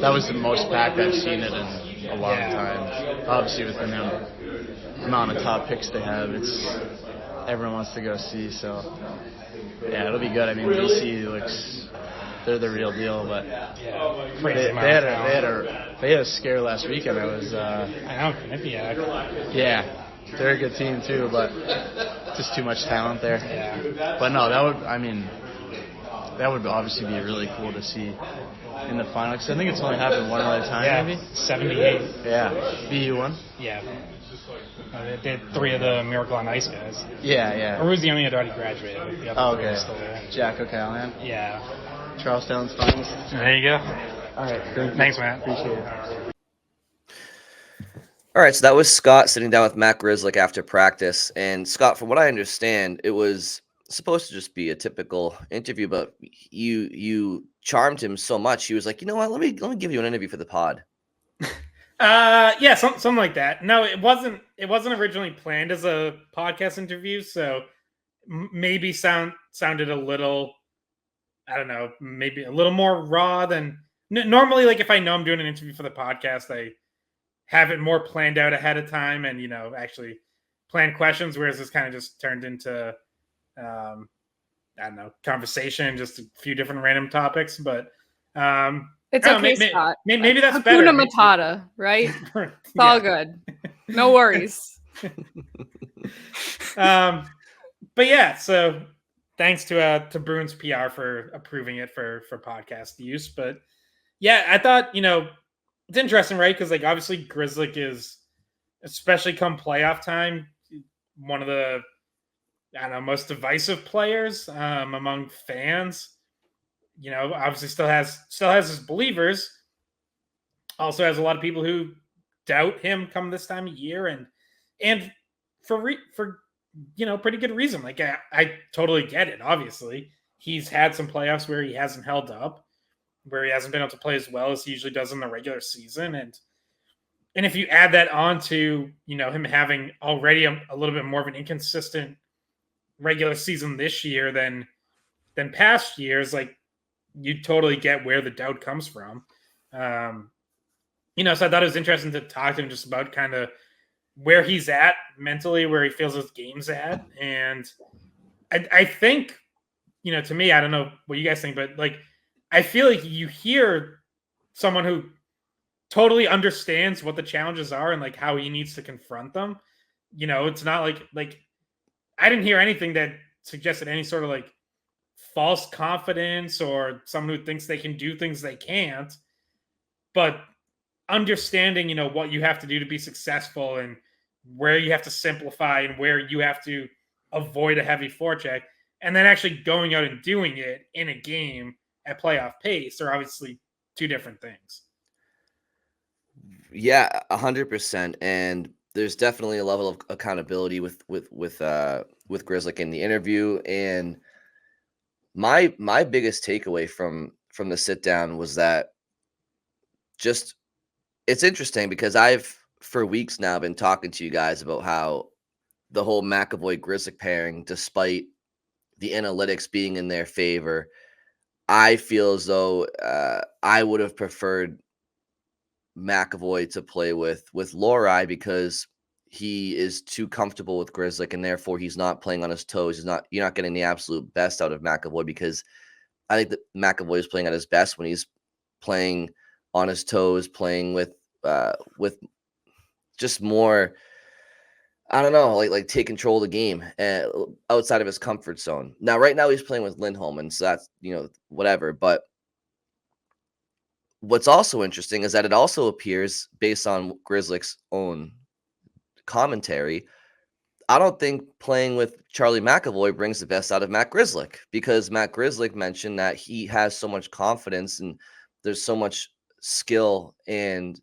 that was the most packed I've seen it in a long time. Obviously, with the amount of top picks they have, everyone wants to go see. So yeah, it'll be good. I mean, BC they're the real deal, but they had a scare last weekend. I know Quinnipiac. Yeah. They're a good team too, but just too much talent there. Yeah. But no, that would obviously be really cool to see in the final, because I think it's only happened one other time, maybe. 78. Yeah, BU won. Yeah. They had 3 of the Miracle on Ice guys. Yeah. Or was the only had already graduated? The other 3 were still there. Jack O'Callahan. Yeah. Charlestown's finals. There you go. All right. Thanks, Matt. Appreciate it. All right, so that was Scott sitting down with Matt Grzelcyk after practice. And Scott, from what I understand, it was supposed to just be a typical interview, but you charmed him so much. He was like, you know what? Let me give you an interview for the pod. Yeah, something like that. No, it wasn't originally planned as a podcast interview, so maybe sounded a little, I don't know, maybe a little more raw than normally. Like if I know I'm doing an interview for the podcast, I have it more planned out ahead of time and, actually plan questions, whereas this kind of just turned into, I don't know, conversation, just a few different random topics. But it's okay, Scott. Maybe that's Hakuna better. Matata, right? It's all good. No worries. But yeah, so thanks to Bruins PR for approving it for podcast use. But yeah, I thought, it's interesting, right? Because obviously Grzelcyk is, especially come playoff time, one of the most divisive players among fans. Obviously still has his believers. Also has a lot of people who doubt him come this time of year, and for pretty good reason. Like I totally get it. Obviously, he's had some playoffs where he hasn't held up, where he hasn't been able to play as well as he usually does in the regular season, and if you add that on to him having already a little bit more of an inconsistent regular season this year than past years, like you totally get where the doubt comes from. So I thought it was interesting to talk to him just about kind of where he's at mentally, where he feels his game's at. And I think, to me, I don't know what you guys think, but like, I feel like you hear someone who totally understands what the challenges are and like how he needs to confront them. It's not like I didn't hear anything that suggested any sort of like false confidence or someone who thinks they can do things they can't, but understanding, what you have to do to be successful and where you have to simplify and where you have to avoid a heavy forecheck, and then actually going out and doing it in a game at playoff pace are obviously two different things. Yeah, 100%. And there's definitely a level of accountability with Grzelcyk in the interview. And my biggest takeaway from the sit down was that just it's interesting because I've for weeks now been talking to you guys about how the whole McAvoy Grzelcyk pairing, despite the analytics being in their favor, I feel as though I would have preferred McAvoy to play with Lohrei because he is too comfortable with Grzelcyk, and therefore he's not playing on his toes. You're not getting the absolute best out of McAvoy, because I think that McAvoy is playing at his best when he's playing on his toes, playing with just more, I don't know, like take control of the game outside of his comfort zone. Now, right now he's playing with Lindholm, and so that's whatever. But what's also interesting is that it also appears, based on Grzelcyk's own commentary, I don't think playing with Charlie McAvoy brings the best out of Matt Grzelcyk, because Matt Grzelcyk mentioned that he has so much confidence and there's so much skill and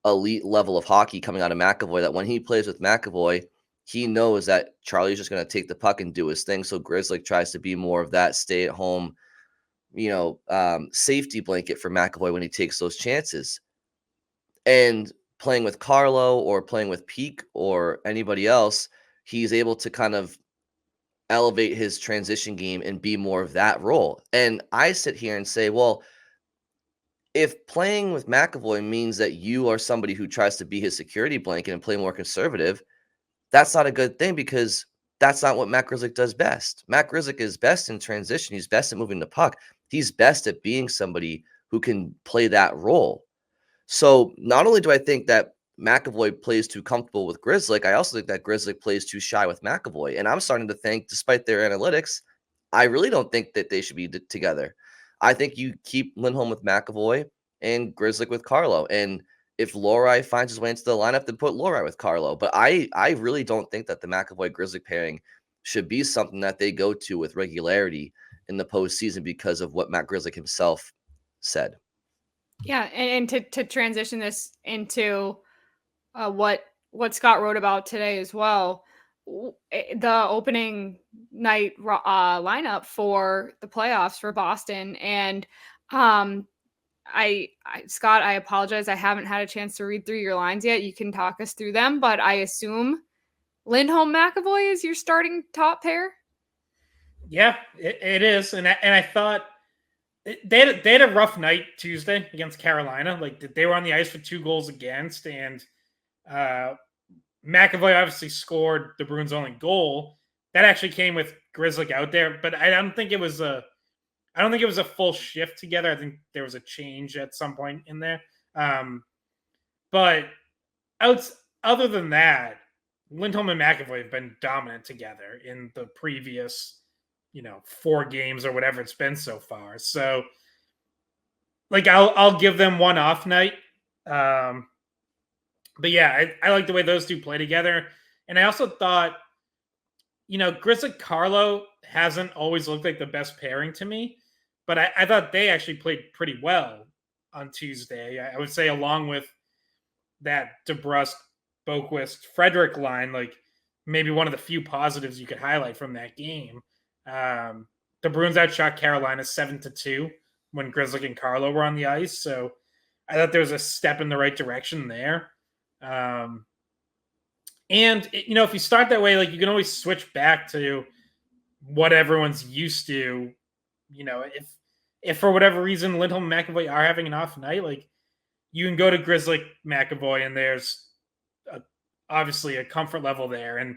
elite level of hockey coming out of McAvoy that when he plays with McAvoy, he knows that Charlie's just going to take the puck and do his thing. So Grzelcyk tries to be more of that stay-at-home, safety blanket for McAvoy when he takes those chances. And playing with Carlo or playing with Peak or anybody else, he's able to kind of elevate his transition game and be more of that role. And I sit here and say, well, if playing with McAvoy means that you are somebody who tries to be his security blanket and play more conservative, that's not a good thing, because that's not what Matt Grzelcyk does best. Matt Grzelcyk is best in transition. He's best at moving the puck. He's best at being somebody who can play that role. So not only do I think that McAvoy plays too comfortable with Grzelcyk, I also think that Grzelcyk plays too shy with McAvoy. And I'm starting to think, despite their analytics, I really don't think that they should be together. I think you keep Lindholm with McAvoy and Grzelcyk with Carlo. And if Lohrei finds his way into the lineup, then put Lohrei with Carlo. But I really don't think that the McAvoy Grzelcyk pairing should be something that they go to with regularity in the postseason, because of what Matt Grzelcyk himself said. Yeah, and to transition this into what Scott wrote about today as well, the opening night lineup for the playoffs for Boston, and Scott, I apologize, I haven't had a chance to read through your lines yet. You can talk us through them, but I assume Lindholm McAvoy is your starting top pair. Yeah, it is, and I thought they had a rough night Tuesday against Carolina. Like, they were on the ice for 2 goals against, and McAvoy obviously scored the Bruins' only goal. That actually came with Grzelcyk out there, but I don't think it was a full shift together. I think there was a change at some point in there. But other than that, Lindholm and McAvoy have been dominant together in the previous 4 games or whatever it's been so far. So, like, I'll give them one off night. But yeah, I like the way those two play together. And I also thought, Grzelcyk Carlo hasn't always looked like the best pairing to me, but I thought they actually played pretty well on Tuesday. I would say, along with that DeBrusk, Boquist, Frederick line, like, maybe one of the few positives you could highlight from that game. The Bruins outshot Carolina 7-2 when Grzelcyk and Carlo were on the ice. So I thought there was a step in the right direction there. And if you start that way, like, you can always switch back to what everyone's used to. If for whatever reason Lindholm and McAvoy are having an off night, like, you can go to Grzelcyk, McAvoy, and there's obviously a comfort level there, and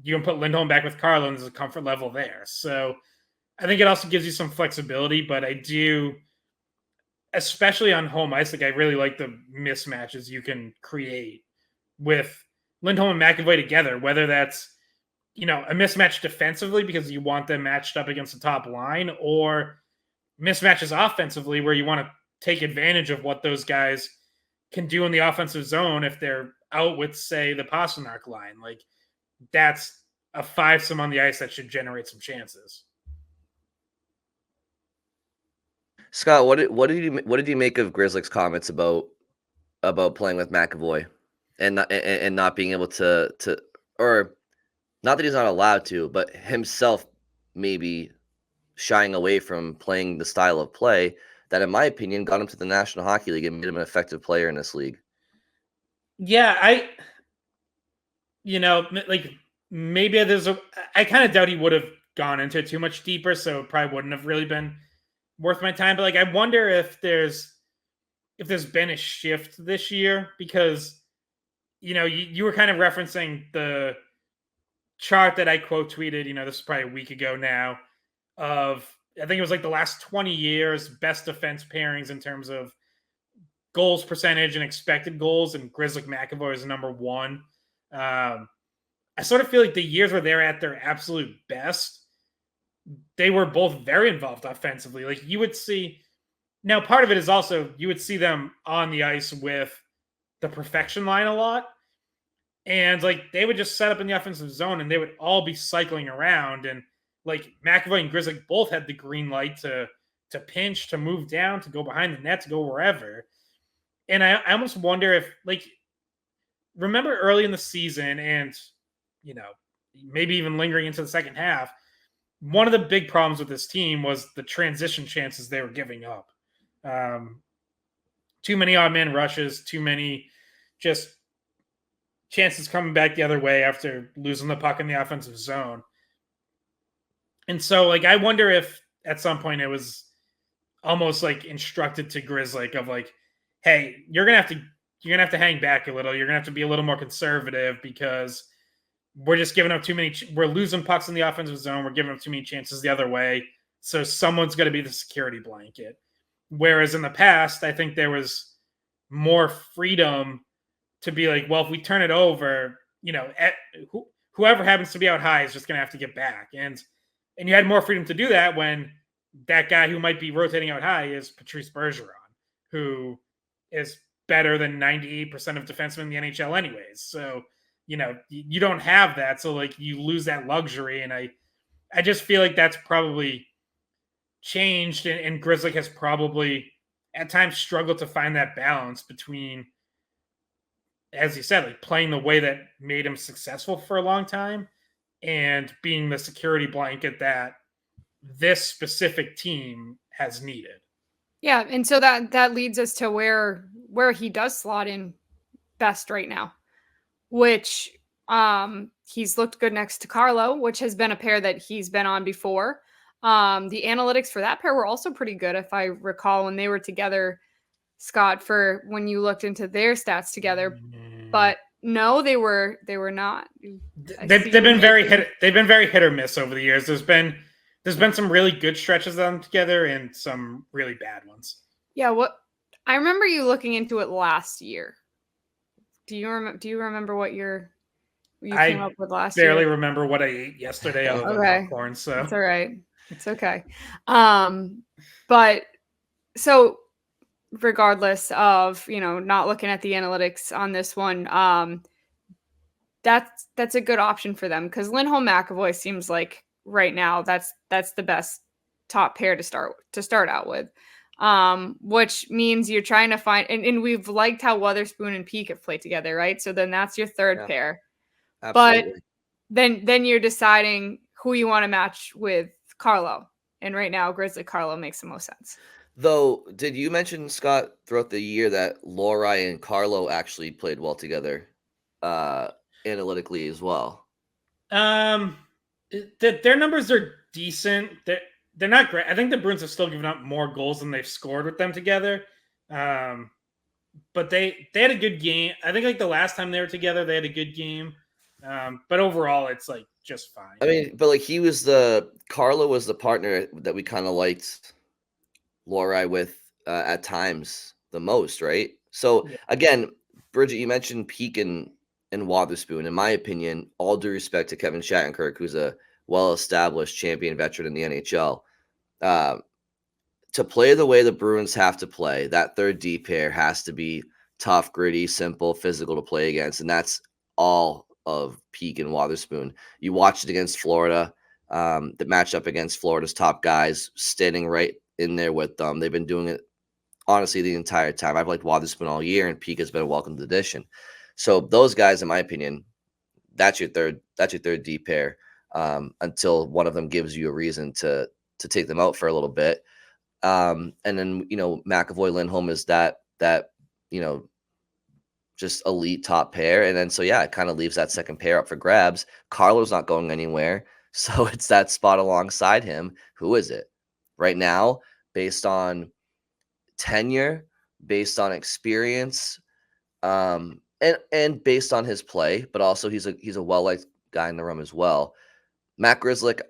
you can put Lindholm back with Carlo, and there's a comfort level there. So I think it also gives you some flexibility, but I do, especially on home ice, like, I really like the mismatches you can create with Lindholm and McAvoy together, whether that's, a mismatch defensively because you want them matched up against the top line, or mismatches offensively where you want to take advantage of what those guys can do in the offensive zone if they're out with, say, the Pasternak line. Like, that's a fivesome on the ice that should generate some chances. Scott, what did you make of Grzelcyk's comments about playing with McAvoy and not being able to or not that he's not allowed to, but himself maybe shying away from playing the style of play that, in my opinion, got him to the National Hockey League and made him an effective player in this league? Yeah, like, maybe I kind of doubt he would have gone into it too much deeper, so it probably wouldn't have really been worth my time. But, like, I wonder if there's been a shift this year, because, you were kind of referencing the chart that I quote tweeted, this is probably a week ago now, of, I think it was like the last 20 years, best defense pairings in terms of goals percentage and expected goals, and Grzelcyk McAvoy is number one. I sort of feel like the years where they're at their absolute best, they were both very involved offensively. Like, you would see, now part of it is also, you would see them on the ice with the perfection line a lot. And, like, they would just set up in the offensive zone and they would all be cycling around. And, like, McAvoy and Grzelcyk both had the green light to pinch, to move down, to go behind the net, to go wherever. And I almost wonder if, like, remember early in the season and, maybe even lingering into the second half, one of the big problems with this team was the transition chances they were giving up. Too many odd man rushes, too many just chances coming back the other way after losing the puck in the offensive zone. And so, like, I wonder if at some point it was almost like instructed to Grzelcyk of, like, hey, you're gonna have to hang back a little. You're gonna have to be a little more conservative, because we're just giving up too many. We're losing pucks in the offensive zone. We're giving up too many chances the other way. So someone's going to be the security blanket. Whereas in the past, I think there was more freedom to be like, well, if we turn it over, whoever happens to be out high is just going to have to get back. And you had more freedom to do that when that guy who might be rotating out high is Patrice Bergeron, who is better than 98% of defensemen in the NHL anyways. So, you don't have that. So, like, you lose that luxury. And I just feel like that's probably changed. And Grzelcyk has probably at times struggled to find that balance between, as you said, like, playing the way that made him successful for a long time and being the security blanket that this specific team has needed. Yeah, and so that leads us to where he does slot in best right now, which he's looked good next to Carlo, which has been a pair that he's been on before. The analytics for that pair were also pretty good, if I recall, when they were together, Scott, for when you looked into their stats together. But no, they were not. They've been very hit or miss over the years. There's been some really good stretches of them together and some really bad ones. Yeah, I remember you looking into it last year. Do you remember what you came up with last year? I barely remember what I ate yesterday other than popcorn, so it's all right. It's okay. But so regardless of, not looking at the analytics on this one, that's a good option for them, because Lindholm McAvoy seems like right now that's the best top pair to start out with, which means you're trying to find, and we've liked how Weatherspoon and Peake have played together, right? So then that's your third pair. Absolutely. then you're deciding who you want to match with Carlo. And right now, Grzelcyk Carlo makes the most sense. Though, did you mention, Scott, throughout the year that Lohrei and Carlo actually played well together analytically as well? Their numbers are decent. They're not great. I think the Bruins have still given up more goals than they've scored with them together. But they had a good game. I think like the last time they were together, they had a good game. But overall, it's like just fine. I mean, but like Carlo was the partner that we kind of liked Lohrei with at times the most, right? So again, Bridget, you mentioned Peak and Wotherspoon. In my opinion, all due respect to Kevin Shattenkirk, who's a well-established champion veteran in the NHL, to play the way the Bruins have to play, that third D pair has to be tough, gritty, simple, physical to play against, and that's all of Peak and Wotherspoon. You watched it against Florida, the matchup against Florida's top guys, standing right in there with them. They've been doing it honestly the entire time. I've liked Wotherspoon all year, and Peak has been a welcomed addition. So those guys, in my opinion, that's your third D pair until one of them gives you a reason to take them out for a little bit. And then, McAvoy Lindholm is that just elite top pair. And then, so yeah, it kind of leaves that second pair up for grabs. Carlo's not going anywhere. So it's that spot alongside him. Who is it right now? Based on tenure, based on experience, and based on his play, but also he's a well-liked guy in the room as well. Matt Grzelcyk,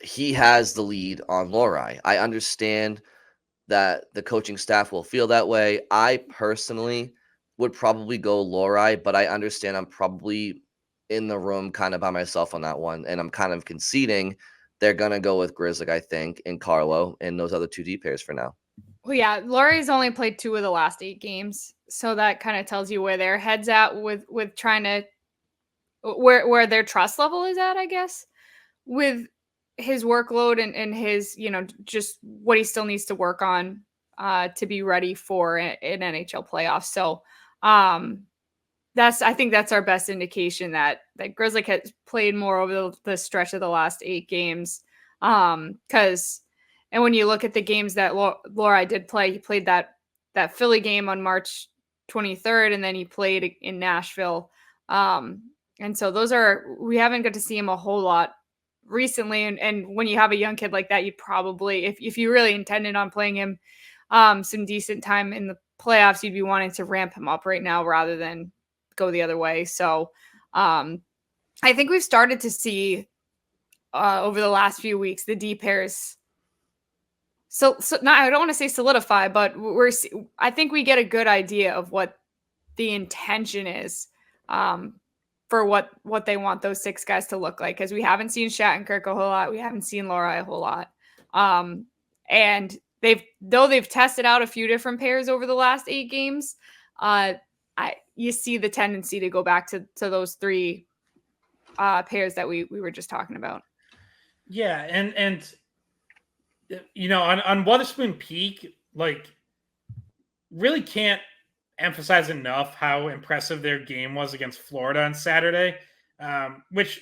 he has the lead on Lohrei. I understand that the coaching staff will feel that way. I personally would probably go Lohrei, but I understand I'm probably in the room kind of by myself on that one, and I'm kind of conceding they're going to go with Grzelcyk, I think, and Carlo, and those other two D pairs for now. Well, yeah, Lorrai's only played 2 of the last 8 games, so that kind of tells you where their head's at with trying to where their trust level is at, I guess, with his workload and his, just what he still needs to work on to be ready for an NHL playoff. So I think that's our best indication that Grzelcyk has played more over the stretch of the last 8 games. And when you look at the games that Lohrei did play, he played that Philly game on March 23rd, and then he played in Nashville. And so we haven't got to see him a whole lot recently. And when you have a young kid like that, you probably, if you really intended on playing him some decent time in the playoffs, you'd be wanting to ramp him up right now rather than go the other way. So I think we've started to see over the last few weeks the D pairs. So not, I don't want to say solidify, but I think we get a good idea of what the intention is for what they want those 6 guys to look like, because we haven't seen Shattenkirk a whole lot, we haven't seen Lohrei a whole lot, and they've tested out a few different pairs over the last 8 games. You see the tendency to go back to those 3 pairs that we were just talking about. Yeah, and on Wotherspoon Peak, like, really can't emphasize enough how impressive their game was against Florida on Saturday, which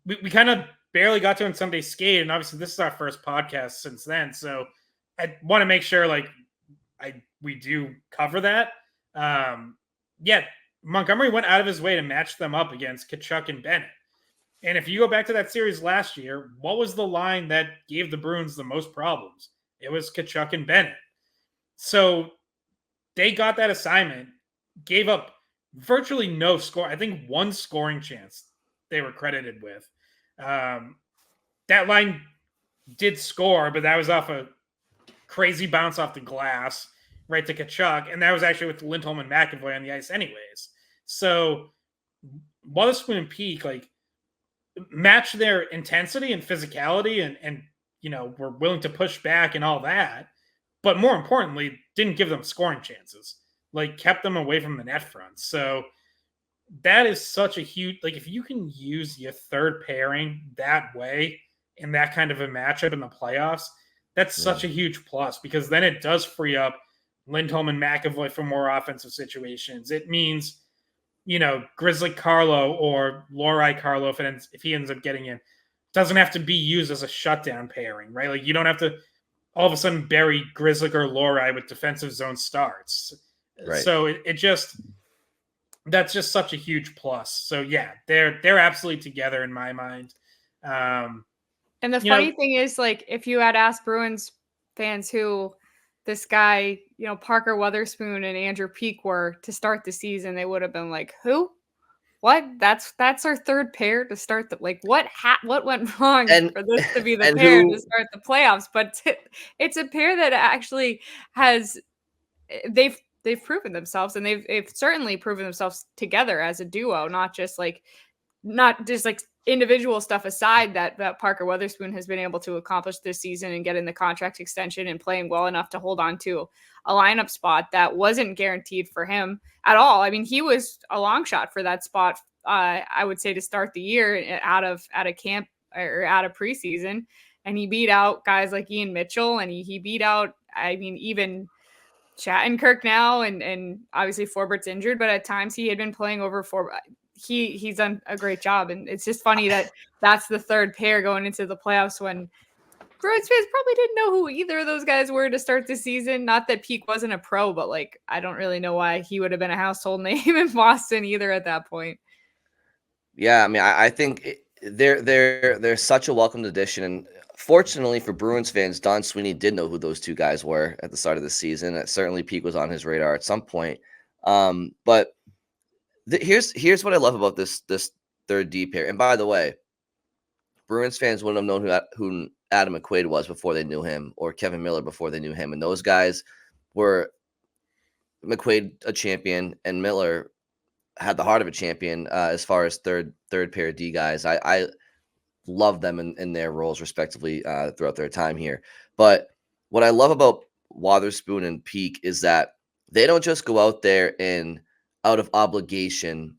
we kind of barely got to in Sunday Skate, and obviously this is our first podcast since then, so I want to make sure we do cover that. Montgomery went out of his way to match them up against Tkachuk and Bennett. And if you go back to that series last year, what was the line that gave the Bruins the most problems? It was Tkachuk and Bennett. So they got that assignment, gave up virtually no score. I think 1 scoring chance they were credited with. That line did score, but that was off a crazy bounce off the glass right to Tkachuk, and that was actually with Lindholm and McAvoy on the ice anyways. So Wotherspoon and Peak, match their intensity and physicality and were willing to push back and all that, but more importantly, didn't give them scoring chances, kept them away from the net front. So that is such a huge, if you can use your third pairing that way in that kind of a matchup in the playoffs, that's such a huge plus, because then it does free up Lindholm and McAvoy for more offensive situations. It means Grzelcyk Carlo or Lohrei Carlo, if he ends up getting in, doesn't have to be used as a shutdown pairing, right? Like you don't have to all of a sudden bury Grzelcyk or Lohrei with defensive zone starts. Right. So that's just such a huge plus. So yeah, they're absolutely together in my mind. And the funny thing is, like, if you had asked Bruins fans who this guy, Parker Weatherspoon and Andrew Peeke were to start the season, they would have been like, who? What? That's our third pair to start the what went wrong for this to be the pair to start the playoffs? But it's a pair that actually has they've proven themselves, and they've certainly proven themselves together as a duo, not just individual stuff aside that Parker Weatherspoon has been able to accomplish this season and getting the contract extension and playing well enough to hold on to a lineup spot that wasn't guaranteed for him at all. I mean, he was a long shot for that spot, I would say, to start the year out of camp or out of preseason. And he beat out guys like Ian Mitchell, and he beat out, I mean, even Shattenkirk now, and obviously Forbert's injured, but at times he had been playing over Forbert. He's done a great job, and it's just funny that that's the third pair going into the playoffs when Bruins fans probably didn't know who either of those guys were to start the season. Not that Peeke wasn't a pro, but I don't really know why he would have been a household name in Boston either at that point. Yeah, I mean, I think they're such a welcomed addition, and fortunately for Bruins fans, Don Sweeney did know who those two guys were at the start of the season. Certainly, Peeke was on his radar at some point. But here's what I love about this third D pair. And by the way, Bruins fans wouldn't have known who Adam McQuaid was before they knew him, or Kevin Miller before they knew him. And those guys were McQuaid a champion, and Miller had the heart of a champion as far as third pair D guys. I love them in their roles respectively throughout their time here. But what I love about Wotherspoon and Peeke is that they don't just go out there and out of obligation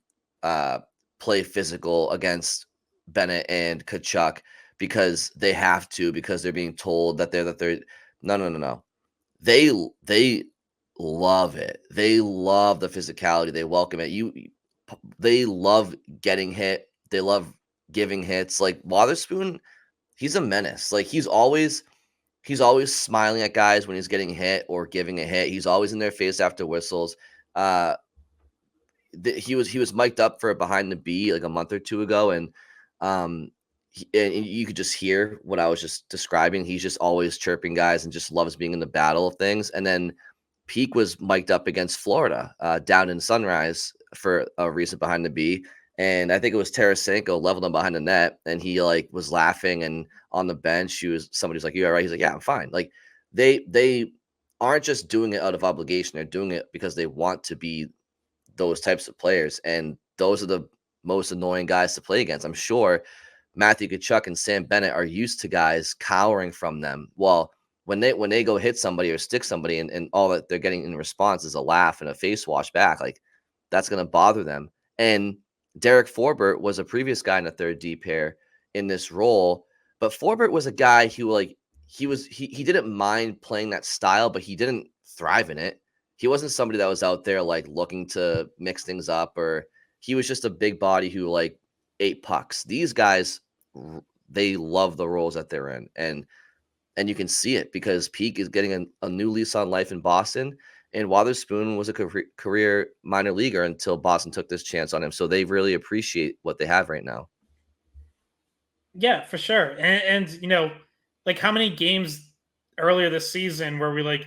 play physical against Bennett and Tkachuk because they have to, because they're being told that they're the third. No. They love it. They love the physicality. They welcome it. They love getting hit. They love giving hits. Like Wotherspoon, he's a menace. Like he's always smiling at guys when he's getting hit or giving a hit. He's always in their face after whistles. He was mic'd up for Behind the B like a month or two ago, and you could just hear what I was just describing. He's just always chirping guys and just loves being in the battle of things. And then Peeke was mic'd up against Florida down in Sunrise for a recent Behind the B, and I think it was Tarasenko leveled him behind the net, and he was laughing, and on the bench somebody's like, "You all right?" He's like, "Yeah, I'm fine." Like they aren't just doing it out of obligation; they're doing it because they want to be those types of players, and those are the most annoying guys to play against. I'm sure Matthew Tkachuk and Sam Bennett are used to guys cowering from them. Well, when they go hit somebody or stick somebody, and all that they're getting in response is a laugh and a face wash back, that's going to bother them. And Derek Forbert was a previous guy in the third D pair in this role, but Forbert was a guy who he didn't mind playing that style, but he didn't thrive in it. He wasn't somebody that was out there looking to mix things up, or he was just a big body who ate pucks. These guys, they love the roles that they're in, and you can see it because Peeke is getting a new lease on life in Boston, and Wotherspoon was a career minor leaguer until Boston took this chance on him. So they really appreciate what they have right now. Yeah, for sure. And how many games earlier this season where we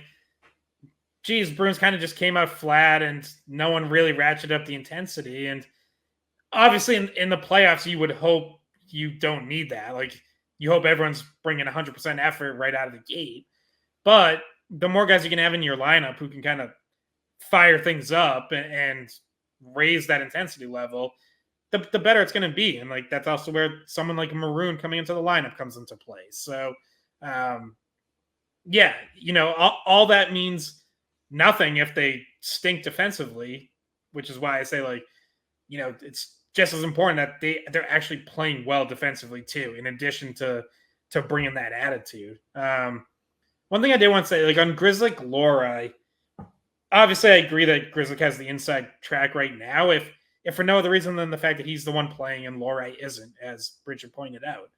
geez, Bruins kind of just came out flat and no one really ratcheted up the intensity. And obviously in the playoffs, you would hope you don't need that. You hope everyone's bringing 100% effort right out of the gate. But the more guys you can have in your lineup who can kind of fire things up and raise that intensity level, the better it's going to be. And that's also where someone like Maroon coming into the lineup comes into play. So, yeah, all that means nothing if they stink defensively, which is why I say it's just as important that they're actually playing well defensively too, in addition to bringing that attitude. One thing I did want to say, on Grzelcyk Lohrei, obviously I agree that Grzelcyk has the inside track right now. If if for no other reason than the fact that he's the one playing and Lohrei isn't, as Bridger pointed out.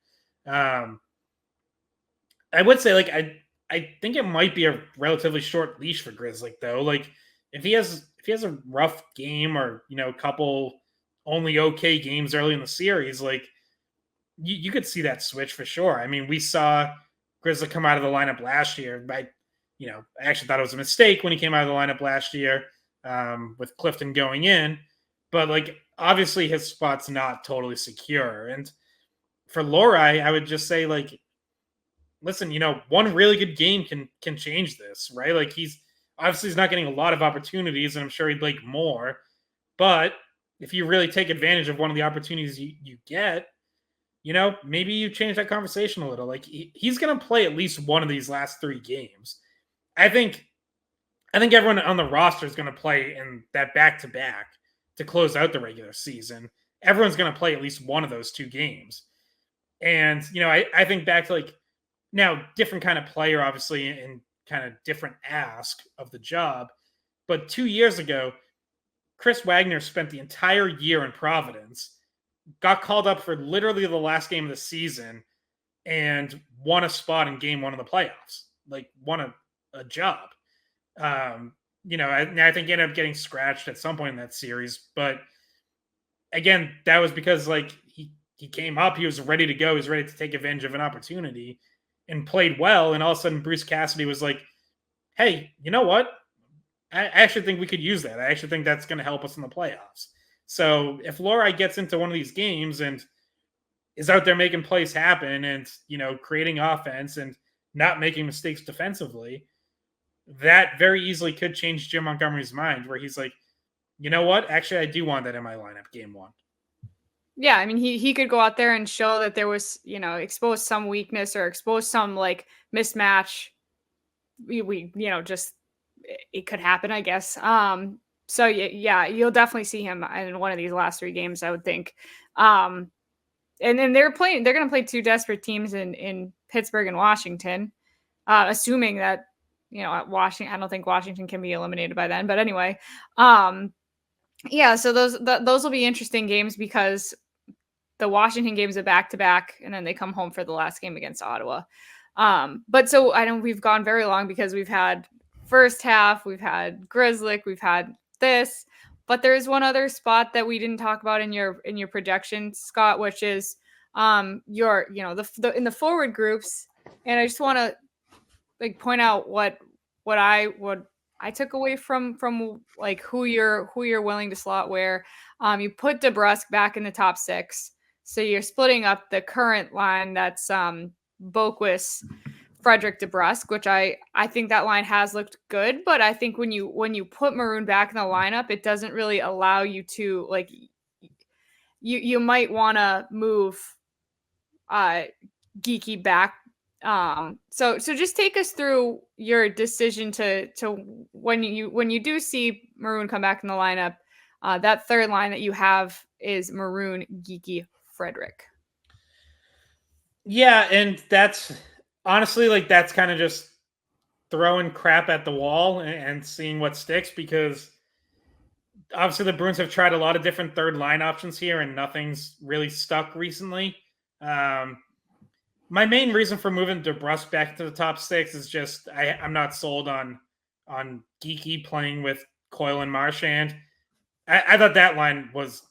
I would say, like, I think it might be a relatively short leash for Grzelcyk, though. Like, if he has a rough game or, you know, a couple only okay games early in the series, like, you could see that switch for sure. I mean, we saw Grzelcyk come out of the lineup last year. I actually thought it was a mistake when he came out of the lineup last year with Clifton going in. But, like, obviously his spot's not totally secure. And for Lohrei, I would just say, like, listen, you know, one really good game can change this, right? Like, he's not getting a lot of opportunities, and I'm sure he'd like more. But if you really take advantage of one of the opportunities you get, you know, maybe you change that conversation a little. Like, he's going to play at least one of these last 3 games. I think everyone on the roster is going to play in that back-to-back to close out the regular season. Everyone's going to play at least one of those 2 games. And, you know, I think back to, like, now, different kind of player, obviously, and kind of different ask of the job. But 2 years ago, Chris Wagner spent the entire year in Providence, got called up for literally the last game of the season, and won a spot in game 1 of the playoffs. Like, won a job. You know, I think he ended up getting scratched at some point in that series. But again, that was because, like, he came up, he was ready to go, he was ready to take advantage of an opportunity and played well. And all of a sudden, Bruce Cassidy was like, hey, you know what? I actually think we could use that. I actually think that's going to help us in the playoffs. So if Lohrei gets into one of these games and is out there making plays happen and, you know, creating offense and not making mistakes defensively, that very easily could change Jim Montgomery's mind, where he's like, you know what? Actually, I do want that in my lineup game 1. Yeah, I mean, he could go out there and show that there was, you know, expose some weakness or expose some, like, mismatch. We you know, just it could happen, I guess. So yeah, you'll definitely see him in one of these last 3 games, I would think. And then they're going to play 2 desperate teams in Pittsburgh and Washington, assuming that, you know, at Washington, I don't think Washington can be eliminated by then. But anyway, yeah, so those will be interesting games because the Washington game's a back-to-back, and then they come home for the last game against Ottawa. But so I know we've gone very long because we've had first half, we've had Grzelcyk, we've had this, but there's one other spot that we didn't talk about in your projections, Scott, which is your, you know, the in the forward groups. And I just want to, like, point out what I took away from like who you're willing to slot where. You put DeBrusk back in the top 6. So you're splitting up the current line that's Boquist, Frederick, DeBrusk, which I think that line has looked good, but I think when you put Maroon back in the lineup, it doesn't really allow you to, like, you might want to move Geeky back. So just take us through your decision to when you do see Maroon come back in the lineup, that third line that you have is Maroon, Geeky, Frederick. Yeah, and that's honestly, like, that's kind of just throwing crap at the wall and seeing what sticks, because obviously the Bruins have tried a lot of different third line options here and nothing's really stuck recently. My main reason for moving DeBrusk back to the top 6 is just I'm not sold on Geeky playing with Coyle and Marchand. I thought that line was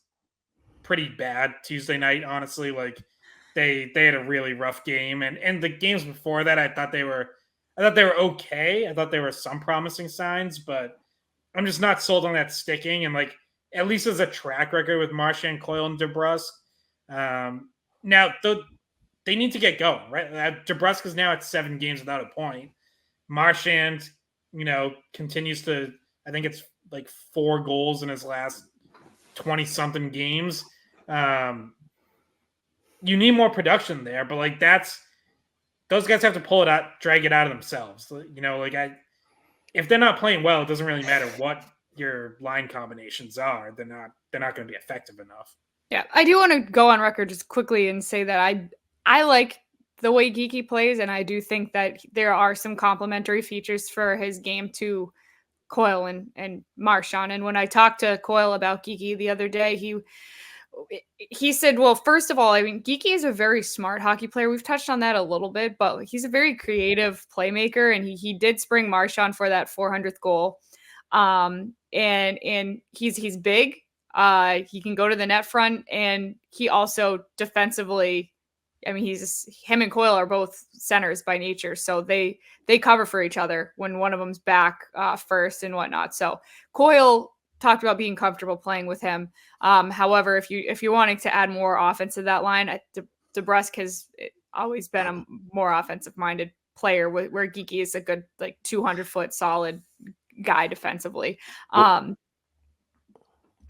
pretty bad Tuesday night, honestly. Like, they had a really rough game, and the games before that, I thought they were okay. I thought there were some promising signs, but I'm just not sold on that sticking. And, like, at least as a track record with Marchand, Coyle, and DeBrusk. Now, they need to get going, right? DeBrusk is now at 7 games without a point. Marchand, you know, continues to, I think it's like 4 goals in his last 20-something games. You need more production there, but, like, those guys have to pull it out, drag it out of themselves. You know, like, if they're not playing well, it doesn't really matter what your line combinations are. They're not going to be effective enough. Yeah, I do want to go on record just quickly and say that I like the way Geeky plays, and I do think that there are some complementary features for his game to Coyle and Marchand. And when I talked to Coyle about Geekie the other day, he said, well, first of all, I mean, Geekie is a very smart hockey player. We've touched on that a little bit, but he's a very creative playmaker, and he did spring Marchand for that 400th goal. And he's big. He can go to the net front, and he also defensively, I mean, him and Coyle are both centers by nature, so they cover for each other when one of them's back first and whatnot. So Coyle talked about being comfortable playing with him. However, if you're wanting to add more offense to that line, DeBrusk has always been a more offensive-minded player, where Geekie is a good 200-foot solid guy defensively. Go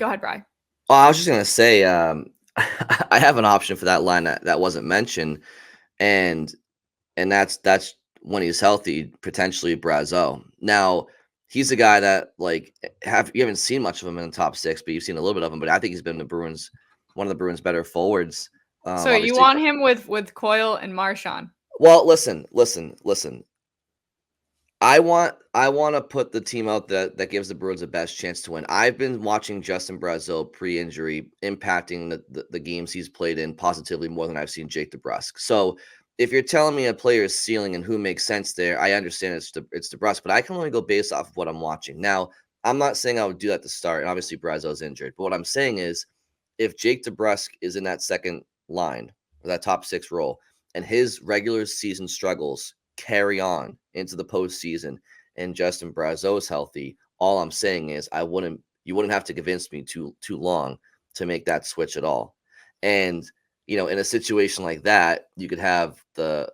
ahead, Bri. Well, I was just gonna say, I have an option for that line that wasn't mentioned, and that's when he's healthy, potentially Brazeau. Now, he's a guy that you haven't seen much of him in the top 6, but you've seen a little bit of him. But I think he's been one of the Bruins' better forwards. So you want him with Coyle and Marchand? Well, listen. I want to put the team out that gives the Bruins the best chance to win. I've been watching Justin Brazeau pre-injury impacting the games he's played in positively more than I've seen Jake DeBrusk. So if you're telling me a player's ceiling and who makes sense there, I understand it's DeBrusk, but I can only go based off of what I'm watching. Now, I'm not saying I would do that to start, and obviously Brazeau's injured. But what I'm saying is, if Jake DeBrusk is in that second line, or that top 6 role, and his regular season struggles carry on into the postseason, and Justin Brazeau is healthy, all I'm saying is you wouldn't have to convince me too long to make that switch at all. And in a situation like that, you could have the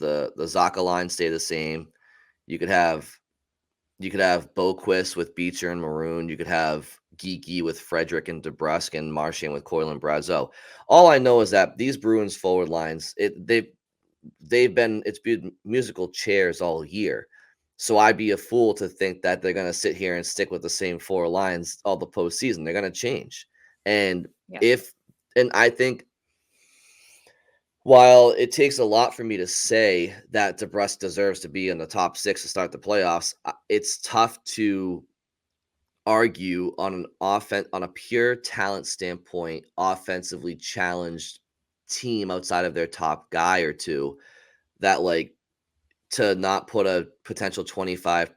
Zacha line stay the same. You could have Boquist with Beecher and Maroon. You could have Geekie with Frederick and DeBrusk, and Marchand with Coyle and Brazeau. All I know is that these Bruins forward lines, it's been musical chairs all year. So I'd be a fool to think that they're going to sit here and stick with the same 4 lines all the postseason. They're going to change. And I think, while it takes a lot for me to say that DeBrusk deserves to be in the top 6 to start the playoffs, it's tough to argue on a pure talent standpoint, offensively challenged team outside of their top guy or two, that to not put a potential 25-30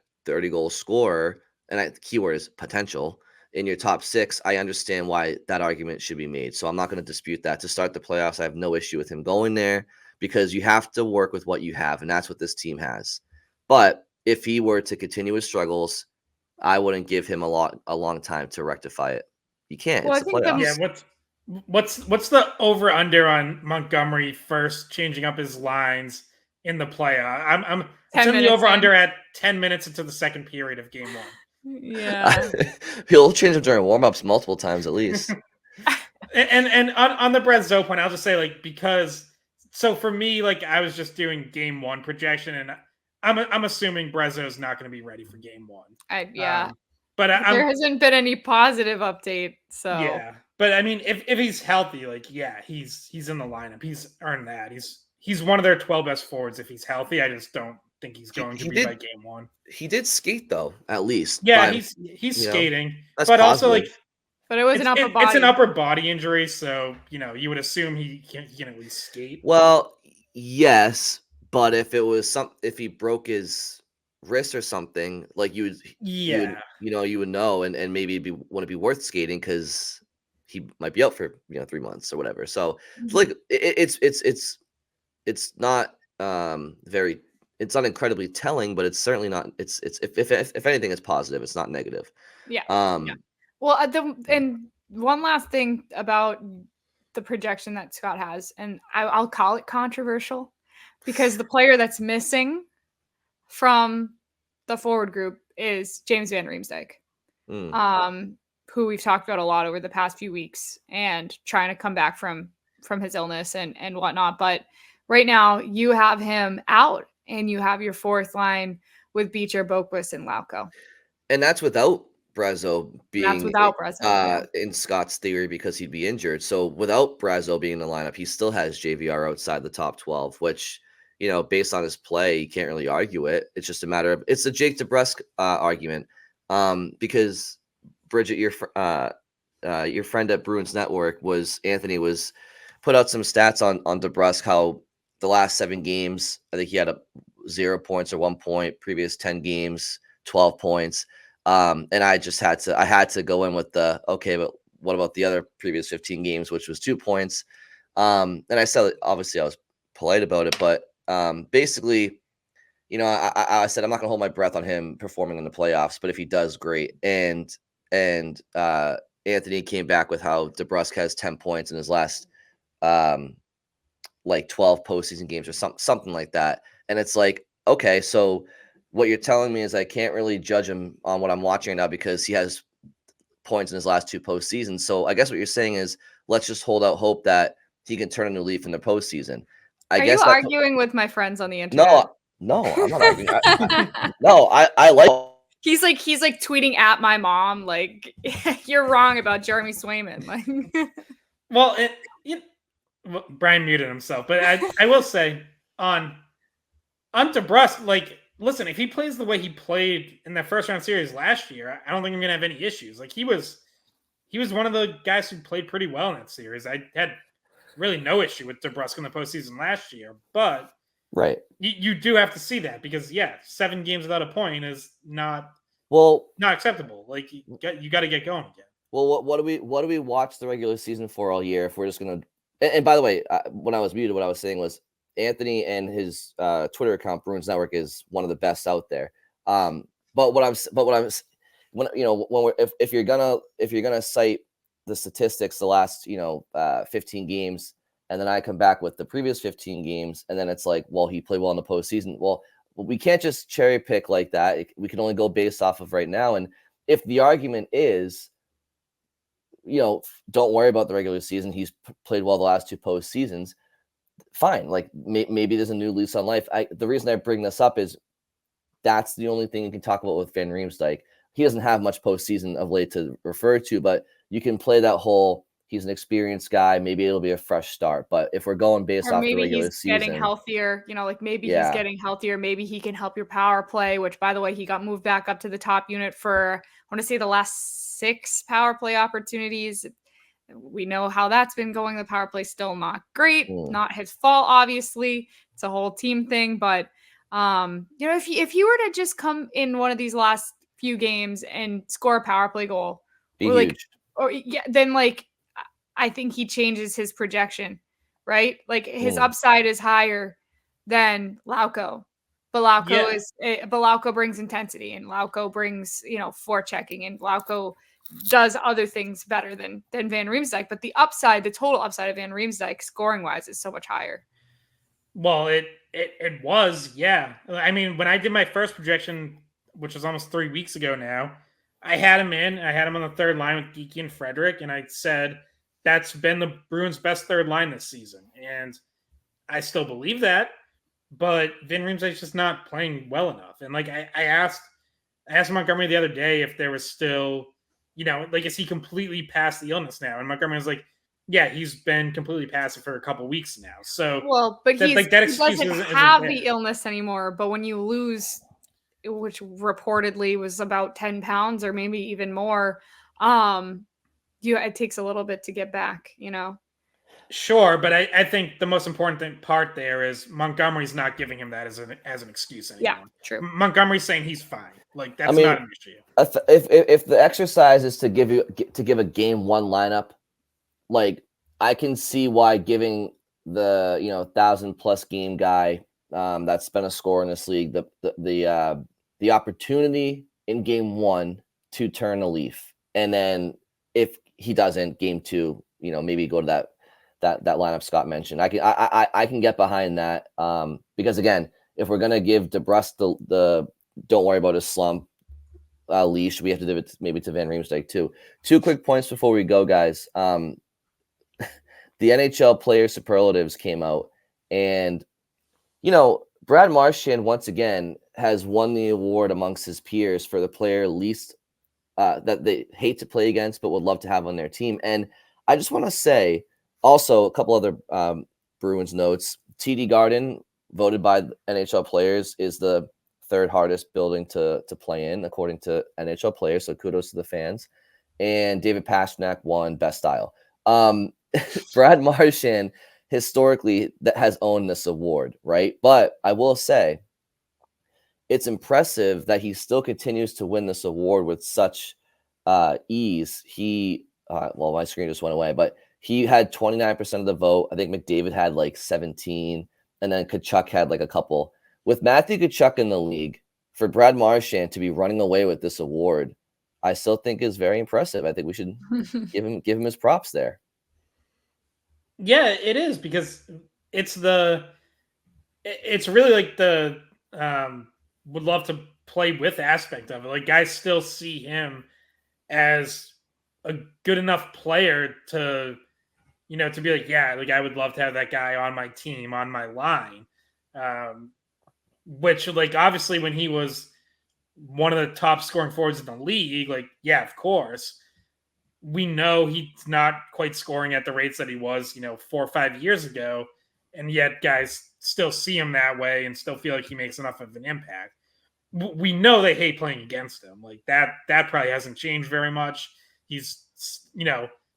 goal scorer, and the keyword is potential, in your top 6. I understand why that argument should be made. So I'm not going to dispute that. To start the playoffs, I have no issue with him going there, because you have to work with what you have, and that's what this team has. But if he were to continue his struggles, I wouldn't give him a long time to rectify it. You can't. Well, it's the playoffs. Yeah, what's the over under on Montgomery first changing up his lines in the playoff? I'm in the over under at 10 minutes into the second period of game 1. Yeah. He'll change them during warm-ups multiple times at least. and on the Brazeau point, I'll just say because for me, I was just doing game 1 projection, and I'm assuming Brazeau's not going to be ready for game 1. But there hasn't been any positive update. So yeah, but I mean, if he's healthy, he's in the lineup. He's earned that. He's one of their 12 best forwards if he's healthy. I just don't think he's going to be by game 1. He did skate though, at least. Yeah, he's skating, but positive. Also but it was an upper body. It's an upper body injury, so you would assume he can at least skate. Well, yes, but if he broke his wrist or something, you would know, and maybe wouldn't be worth skating because he might be out for 3 months or whatever. So it's not it's not incredibly telling, but it's certainly not. It's if anything, it's positive. It's not negative. Yeah. Well, and one last thing about the projection that Scott has, and I'll call it controversial, because the player that's missing from the forward group is James Van Riemsdyk, who we've talked about a lot over the past few weeks, and trying to come back from his illness and whatnot. But right now, you have him out, and you have your 4th line with Beecher, Boquist, and Lauko. And that's without Brazeau being in Scott's theory, because he'd be injured. So without Brazeau being in the lineup, he still has JVR outside the top 12, which, based on his play, you can't really argue it. It's just a matter of, it's the Jake DeBrusk argument. because Bridget, your friend at Bruins Network Anthony was put out some stats on DeBrusk, how the last 7 games, I think he had 0 points or 1 point, previous 10 games, 12 points. And I had to go in with okay, but what about the other previous 15 games, which was 2 points? And I said, obviously I was polite about it, but basically, I said I'm not gonna hold my breath on him performing in the playoffs, but if he does, great. And Anthony came back with how DeBrusk has 10 points in his last 12 postseason games or something like that. And it's like, okay, so what you're telling me is I can't really judge him on what I'm watching right now because he has points in his last 2 postseasons. So I guess what you're saying is let's just hold out hope that he can turn a new leaf in the postseason. Are you arguing with my friends on the internet? No, I'm not arguing. I like. He's like tweeting at my mom like, "You're wrong about Jeremy Swayman." Like, well, Brian muted himself, but I will say on DeBrusk, like, listen, if he plays the way he played in that first round series last year, I don't think I'm gonna have any issues. Like, he was one of the guys who played pretty well in that series. I had really no issue with DeBrusk in the postseason last year, but right, you do have to see that because 7 games without a point is not acceptable. Like, you got to get going again. Well, what do we watch the regular season for all year if we're just gonna? And by the way, when I was muted, what I was saying was Anthony and his Twitter account, Bruins Network, is one of the best out there. If you're gonna cite the statistics, the last 15 games, and then I come back with the previous 15 games, and then it's like, well, he played well in the postseason. Well, we can't just cherry pick like that. We can only go based off of right now. And if the argument is, don't worry about the regular season, he's played well the last 2 postseasons, fine. Like maybe there's a new lease on life. The reason I bring this up is that's the only thing you can talk about with Van Riemsdyk. He doesn't have much postseason of late to refer to, but you can play that whole, he's an experienced guy. Maybe it'll be a fresh start. But if we're going based off the regular season, maybe he's getting healthier. Maybe he's getting healthier. Maybe he can help your power play, which, by the way, he got moved back up to the top unit for, I want to say, the last 6 power play opportunities. We know how that's been going. The power play still not great. Not his fault, obviously. It's a whole team thing. But, if you were to just come in one of these last few games and score a power play goal, then I think he changes his projection, right? Like his upside is higher than Lauko. But Lauko brings intensity, and Lauko brings, forechecking, and Lauko does other things better than Van Riemsdyk. But the total upside of Van Riemsdyk scoring wise is so much higher. Well, it was, yeah. I mean, when I did my first projection, which was almost 3 weeks ago now, I had him on the third line with Geeky and Frederick, and I said that's been the Bruins' best third line this season. And I still believe that, but Van Riemsdyk's just not playing well enough. And like I asked Montgomery the other day if there was still, is he completely past the illness now? And Montgomery was like, yeah, he's been completely passive for a couple weeks now. So but he doesn't have the illness anymore. But when you lose, which reportedly was about 10 pounds or maybe even more, it takes a little bit to get back, Sure, but I think the most important part there is Montgomery's not giving him that as an excuse anymore. Yeah, true. Montgomery's saying he's fine. Like that's not an issue. If the exercise is to give a game 1 lineup, like I can see why giving the 1,000+ game guy that's been a scorer in this league the opportunity in game 1 to turn a leaf, and then if he doesn't, game 2, maybe go to that lineup Scott mentioned. I can get behind that because again, if we're gonna give DeBrusk the don't worry about his slump leash, we have to give it maybe to Van Riemsdyk too. 2 quick points before we go, guys. The NHL player superlatives came out, and Brad Marchand once again has won the award amongst his peers for the player least that they hate to play against but would love to have on their team. And I just want to say also a couple other Bruins notes. TD Garden, voted by NHL players, is the third hardest building to play in, according to NHL players. So kudos to the fans. And David Pastrnak won best style. Brad Marchand historically that has owned this award, right? But I will say it's impressive that he still continues to win this award with such ease. He, well, my screen just went away, but he had 29% of the vote. I think McDavid had like 17, and then Tkachuk had like a couple. With Matthew Tkachuk in the league, for Brad Marchand to be running away with this award, I still think is very impressive. I think we should give him his props there. Yeah, it is, because it's really like the would love to play with aspect of it. Like, guys still see him as a good enough player to, to be like, yeah, like I would love to have that guy on my team, on my line. Which, like, obviously when he was one of the top scoring forwards in the league, like, yeah, of course. We know he's not quite scoring at the rates that he was, 4 or 5 years ago. And yet guys still see him that way and still feel like he makes enough of an impact. We know they hate playing against him. Like, that probably hasn't changed very much. He's,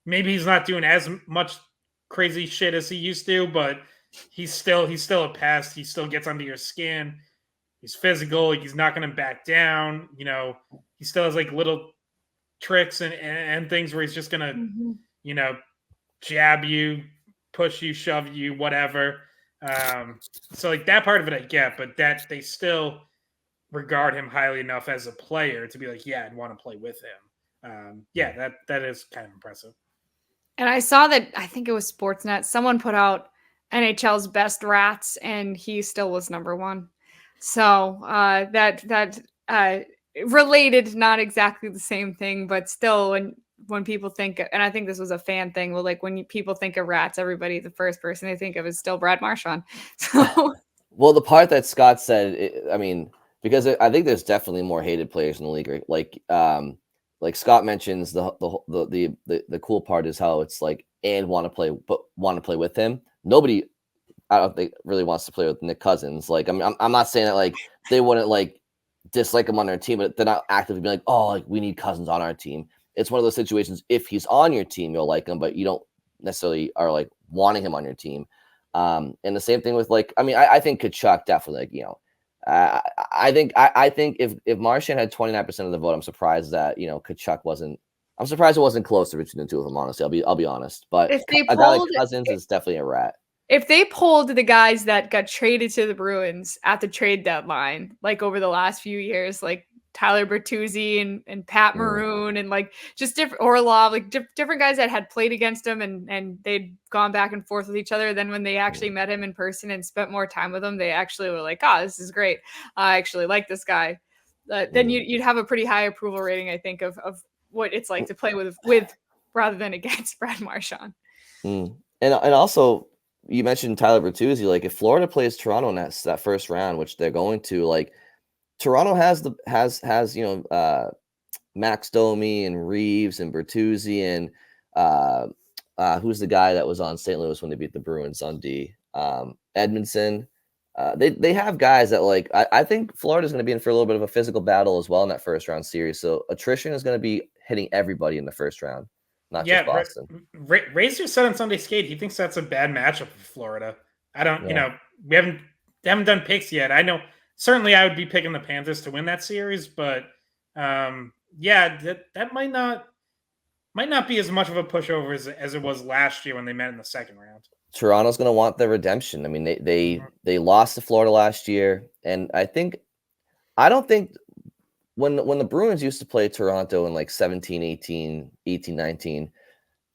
maybe he's not doing as much crazy shit as he used to, but he's still a pest. He still gets under your skin. He's physical. Like, he's not going to back down. He still has like little tricks and things where he's just gonna jab you, push you, shove you, whatever. So like that part of it I get, but that they still regard him highly enough as a player to be like, yeah, I'd want to play with him. Yeah, that is kind of impressive. And I saw that, I think it was Sportsnet, someone put out NHL's best rats, and he still was number one. So that related, not exactly the same thing, but still, when people think, and I think this was a fan thing, well, like when people think of rats, everybody, the first person they think of is still Brad Marchand. So, well, the part that Scott said, I mean, because I think there's definitely more hated players in the league. Like Scott mentions, the cool part is how it's like, and want to play with him. Nobody, I don't think, really wants to play with Nick Cousins. Like, I mean, I'm not saying that like they wouldn't like dislike him on their team, but they're not actively being like, oh, like we need Cousins on our team. It's one of those situations, if he's on your team, you'll like him, but you don't necessarily are like wanting him on your team. And the same thing with like, I mean, I think Tkachuk definitely, like, I think if Marchand had 29% of the vote, I'm surprised that, Tkachuk wasn't. I'm surprised it wasn't closer between the two of them, honestly. I'll be honest. But if they a guy like Cousins is definitely a rat. If they polled the guys that got traded to the Bruins at the trade deadline, like over the last few years, like Tyler Bertuzzi and Pat Maroon and like just different Orlov, like different guys that had played against him and they'd gone back and forth with each other. Then when they actually met him in person and spent more time with him, they actually were like, oh, this is great. I actually like this guy. Then you'd have a pretty high approval rating, I think, of what it's like to play with rather than against Brad Marchand. And also, you mentioned Tyler Bertuzzi. Like, if Florida plays Toronto in that first round, which they're going to, like, Toronto has Max Domi and Reeves and Bertuzzi and who's the guy that was on St. Louis when they beat the Bruins on D? Edmondson. They have guys that, like, I think Florida's going to be in for a little bit of a physical battle as well in that first round series. So attrition is going to be hitting everybody in the first round. Not just Boston. Razor said on Sunday Skate he thinks that's a bad matchup for Florida. I don't, we haven't done picks yet. I know certainly I would be picking the Panthers to win that series, but that might not be as much of a pushover as it was last year when they met in the second round. Toronto's going to want their redemption. I mean, they lost to Florida last year, and I don't think when the Bruins used to play Toronto in like 17, 18, 19,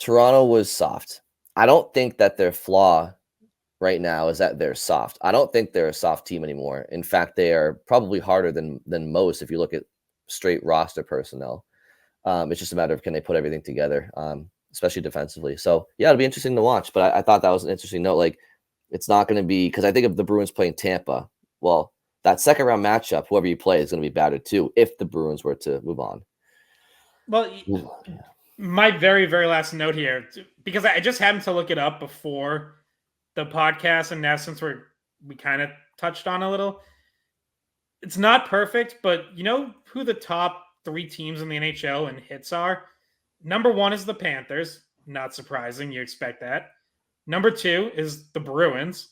Toronto was soft. I don't think that their flaw right now is that they're soft. I don't think they're a soft team anymore. In fact, they are probably harder than most if you look at straight roster personnel. It's just a matter of can they put everything together, especially defensively. So, yeah, it'll be interesting to watch. But I thought that was an interesting note. Like, it's not going to be – because I think if the Bruins playing Tampa, well, that second round matchup, whoever you play is going to be battered too if the Bruins were to move on. Well, my very, very last note here, because I just happened to look it up before the podcast, and now since we kind of touched on a little, It's not perfect, but you know who the top 3 teams in the NHL in hits are? Number 1 is the Panthers. Not surprising. You expect that. Number 2 is the Bruins.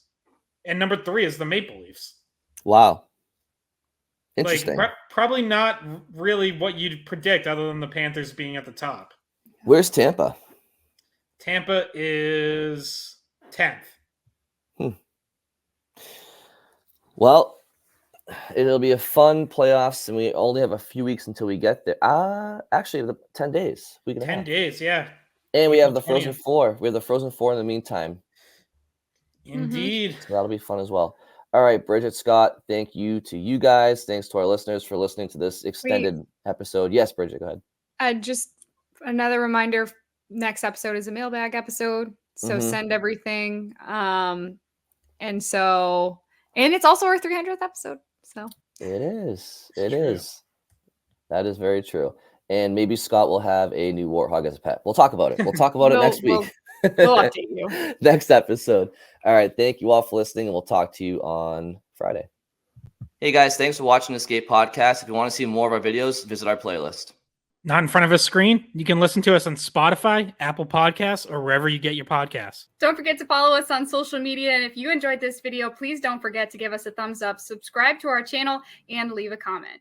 And number 3 is the Maple Leafs. Wow. Interesting. Like, probably not really what you'd predict other than the Panthers being at the top. Where's Tampa? Tampa is 10th. Well, it'll be a fun playoffs, and we only have a few weeks until we get there. Actually, 10 days. 10 days, yeah. And we have the April Frozen 20th. Four. We have the Frozen Four in the meantime. Indeed. So that'll be fun as well. All right, Bridget, Scott, thank you to you guys. Thanks to our listeners for listening to this extended episode. Yes, Bridget, go ahead. Just another reminder, next episode is a mailbag episode. So send everything. And it's also our 300th episode. So it is. It is. That is very true. And maybe Scott will have a new warthog as a pet. We'll talk about it. We'll talk about it next week. We'll update you. Next episode. All right. Thank you all for listening, and we'll talk to you on Friday. Hey, guys. Thanks for watching the Skate Podcast. If you want to see more of our videos, visit our playlist. Not in front of a screen? You can listen to us on Spotify, Apple Podcasts, or wherever you get your podcasts. Don't forget to follow us on social media. And if you enjoyed this video, please don't forget to give us a thumbs up, subscribe to our channel, and leave a comment.